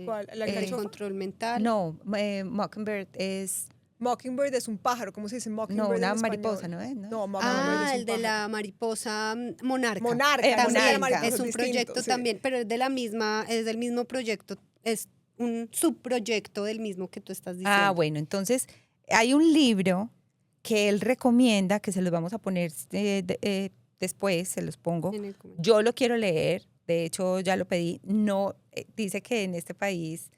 ¿Cuál? ¿La el alcachofa? control mental. No, Mockingbird es Mockingbird es un pájaro, ¿cómo se dice Mockingbird no, en una español? mariposa, ¿no es? ¿No? No, Mockingbird es un El de pájaro. la mariposa monarca. Monarca, También esa es la monarca. mariposa, Es un distinto, proyecto sí. también, pero es de la misma, es del mismo proyecto. Es un subproyecto del mismo que tú estás diciendo. Ah, bueno, entonces hay un libro que él recomienda, que se los vamos a poner después, se los pongo. En el comentario. Yo lo quiero leer, de hecho ya lo pedí. No, dice que en este país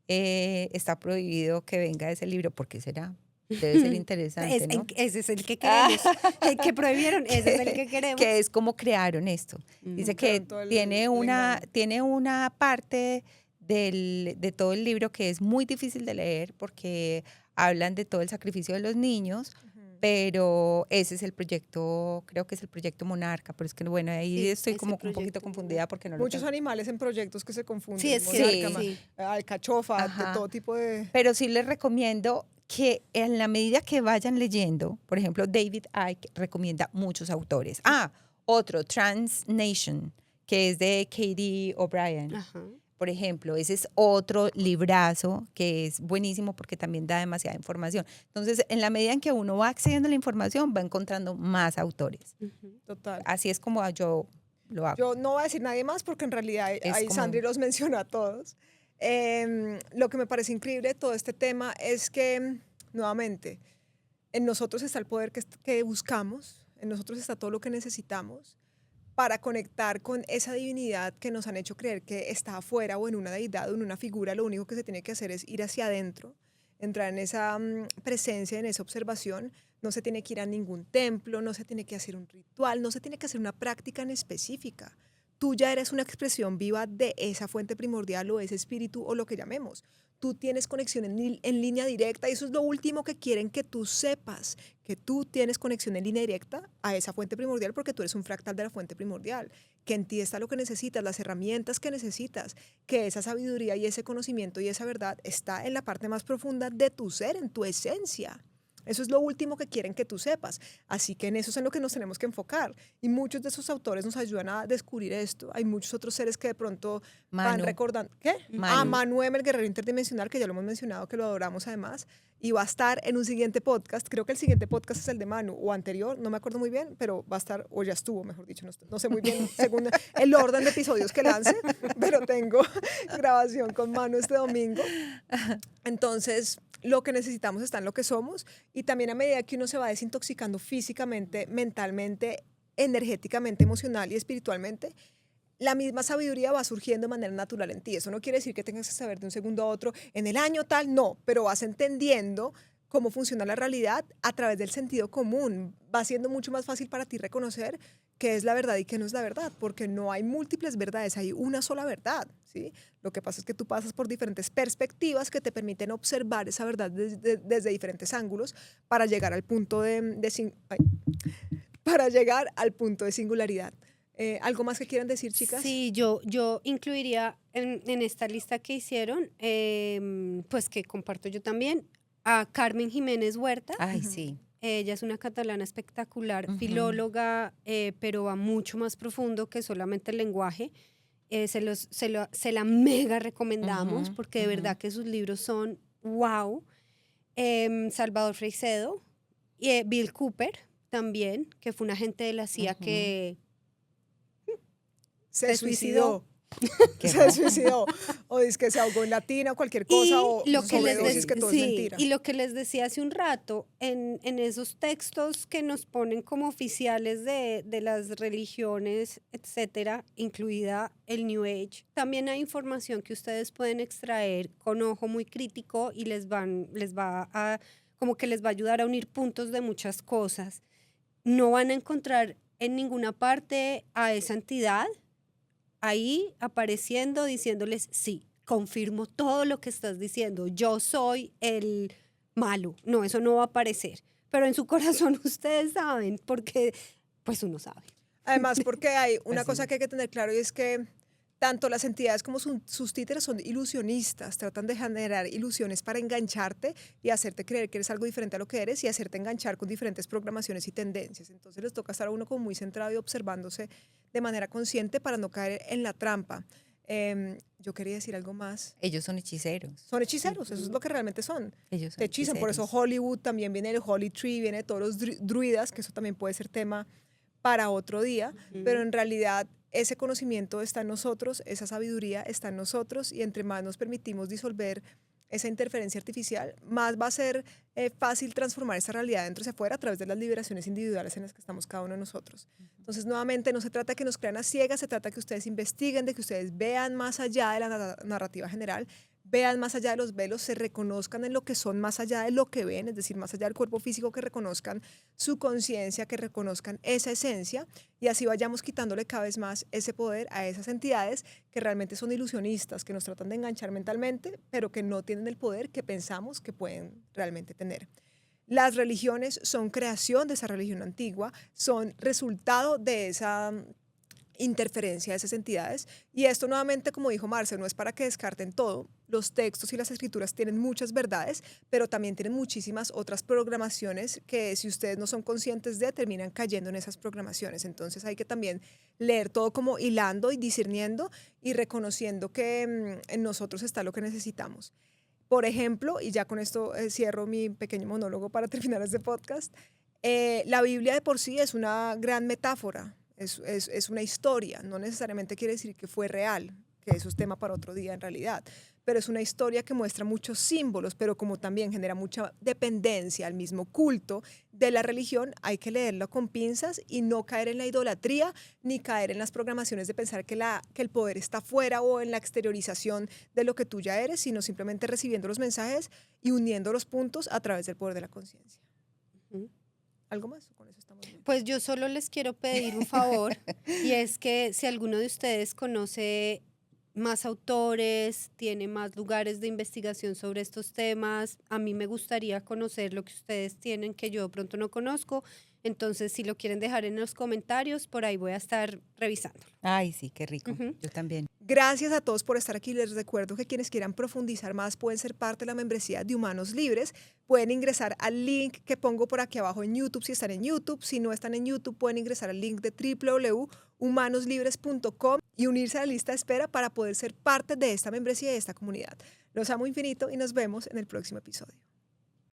está prohibido que venga ese libro. ¿Por qué será? Debe ser interesante, ¿no? Ese es el que queremos. El que prohibieron, ese es el que queremos. Que es cómo crearon esto. Dice que Crearon todo el tiene una, engaño. tiene una parte de todo el libro que es muy difícil de leer porque hablan de todo el sacrificio de los niños, pero ese es el proyecto, creo que es el proyecto Monarca, pero es que bueno, ahí Sí, estoy ese como un proyecto poquito confundida porque no lo Muchos tengo. animales en proyectos que se confunden. Sí, es monarca, cierto, sí. alcachofa, de Ajá. todo tipo de... Pero sí les recomiendo que en la medida que vayan leyendo, por ejemplo, David Icke recomienda muchos autores. Ah, otro, Transnation, que es de Katie O'Brien. Ajá. Por ejemplo, ese es otro librazo que es buenísimo porque también da demasiada información. Entonces, en la medida en que uno va accediendo a la información, va encontrando más autores. Ujú. Total. Así es como yo lo hago. Yo no voy a decir nadie más porque en realidad Es ahí como- Sandri los menciona a todos. Lo que me parece increíble de todo este tema es que, nuevamente, en nosotros está el poder que buscamos, en nosotros está todo lo que necesitamos para conectar con esa divinidad que nos han hecho creer que está afuera o en una deidad o en una figura. Lo único que se tiene que hacer es ir hacia adentro, entrar en esa presencia, en esa observación. No se tiene que ir a ningún templo, no se tiene que hacer un ritual, no se tiene que hacer una práctica en específica. Tú ya eres una expresión viva de esa fuente primordial o ese espíritu o lo que llamemos. Tú tienes conexión en línea directa y eso es lo último que quieren que tú sepas, que tú tienes conexión en línea directa a esa fuente primordial porque tú eres un fractal de la fuente primordial, que en ti está lo que necesitas, las herramientas que necesitas, que esa sabiduría y ese conocimiento y esa verdad está en la parte más profunda de tu ser, en tu esencia. Eso es lo último que quieren que tú sepas. Así que en eso es en lo que nos tenemos que enfocar. Y muchos de esos autores nos ayudan a descubrir esto. Hay muchos otros seres que de pronto van Manu. recordando. ¿Qué? Manu. Manu M, el guerrero interdimensional, que ya lo hemos mencionado, que lo adoramos además. Y va a estar en un siguiente podcast. Creo que el siguiente podcast es el de Manu o anterior, no me acuerdo muy bien, pero va a estar, o ya estuvo, mejor dicho. No sé muy bien según el orden de episodios que lance, pero tengo grabación con Manu este domingo. Entonces, lo que necesitamos está en lo que somos y también a medida que uno se va desintoxicando físicamente, mentalmente, energéticamente, emocional y espiritualmente, la misma sabiduría va surgiendo de manera natural en ti. Eso no quiere decir que tengas que saber de un segundo a otro en el año tal, no, pero vas entendiendo cómo funciona la realidad a través del sentido común. Va siendo mucho más fácil para ti reconocer qué es la verdad y qué no es la verdad, porque no hay múltiples verdades, hay una sola verdad, ¿sí? Lo que pasa es que tú pasas por diferentes perspectivas que te permiten observar esa verdad desde diferentes ángulos para llegar al punto para llegar al punto de singularidad. ¿Algo más que quieran decir, chicas? Sí, yo incluiría en esta lista que hicieron, pues que comparto yo también, a Carmen Jiménez Huerta. Ay, sí. Ella es una catalana espectacular, Ujú. filóloga, pero va mucho más profundo que solamente el lenguaje. Se la mega recomendamos Ujú, porque de ujú. verdad que sus libros son wow. Salvador Freixedo, y Bill Cooper también, que fue un agente de la CIA Ujú. que Se se suicidó. Qué Se rojo. suicidó. O dice que se ahogó en la tina o cualquier Y cosa. O lo que les sobredosis, que todo es mentira. y lo que les decía hace un rato, en esos textos que nos ponen como oficiales de las religiones, etcétera, incluida el New Age, también hay información que ustedes pueden extraer con ojo muy crítico y como que les va a ayudar a unir puntos de muchas cosas. No van a encontrar en ninguna parte a esa entidad ahí apareciendo, diciéndoles, sí, confirmo todo lo que estás diciendo, yo soy el malo. No, eso no va a aparecer. Pero en su corazón ustedes saben, porque pues uno sabe. Además, porque hay una Así cosa es. que hay que tener claro y es que tanto las entidades como sus títeres son ilusionistas, tratan de generar ilusiones para engancharte y hacerte creer que eres algo diferente a lo que eres y hacerte enganchar con diferentes programaciones y tendencias. Entonces les toca estar a uno como muy centrado y observándose de manera consciente para no caer en la trampa. Yo quería decir algo más. Ellos son hechiceros. Son hechiceros, eso es lo que realmente son. Ellos son Te hechizan, por eso hechiceros. Hollywood también viene el Holy Tree, viene de todos los druidas, que eso también puede ser tema para otro día, pero en realidad ese conocimiento está en nosotros, esa sabiduría está en nosotros y entre más nos permitimos disolver esa interferencia artificial, más va a ser fácil transformar esa realidad dentro hacia afuera a través de las liberaciones individuales en las que estamos cada uno de nosotros. Entonces, nuevamente, no se trata de que nos crean a ciegas, se trata de que ustedes investiguen, de que ustedes vean más allá de la narrativa general, vean más allá de los velos, se reconozcan en lo que son más allá de lo que ven, es decir, más allá del cuerpo físico, que reconozcan su conciencia, que reconozcan esa esencia y así vayamos quitándole cada vez más ese poder a esas entidades que realmente son ilusionistas, que nos tratan de enganchar mentalmente, pero que no tienen el poder que pensamos que pueden realmente tener. Las religiones son creación de esa religión antigua, son resultado de esa interferencia de esas entidades. Y esto nuevamente, como dijo Marce, no es para que descarten todo. Los textos y las escrituras tienen muchas verdades, pero también tienen muchísimas otras programaciones que si ustedes no son conscientes de, terminan cayendo en esas programaciones. Entonces hay que también leer todo como hilando y discerniendo y reconociendo que en nosotros está lo que necesitamos. Por ejemplo, y ya con esto cierro mi pequeño monólogo para terminar este podcast, la Biblia de por sí es una gran metáfora. Es una historia, no necesariamente quiere decir que fue real, que eso es tema para otro día en realidad, pero es una historia que muestra muchos símbolos, pero como también genera mucha dependencia al mismo culto de la religión, hay que leerlo con pinzas y no caer en la idolatría ni caer en las programaciones de pensar que el poder está fuera o en la exteriorización de lo que tú ya eres, sino simplemente recibiendo los mensajes y uniendo los puntos a través del poder de la conciencia. ¿Algo más? Con eso estamos bien. Pues yo solo les quiero pedir un favor y es que si alguno de ustedes conoce más autores, tiene más lugares de investigación sobre estos temas, a mí me gustaría conocer lo que ustedes tienen que yo de pronto no conozco, entonces si lo quieren dejar en los comentarios, por ahí voy a estar revisándolo. Ay, sí, qué rico. Yo también. Gracias a todos por estar aquí. Les recuerdo que quienes quieran profundizar más pueden ser parte de la membresía de Humanos Libres. Pueden ingresar al link que pongo por aquí abajo en YouTube si están en YouTube. Si no están en YouTube, pueden ingresar al link de www.humanoslibres.com y unirse a la lista de espera para poder ser parte de esta membresía y de esta comunidad. Los amo infinito y nos vemos en el próximo episodio.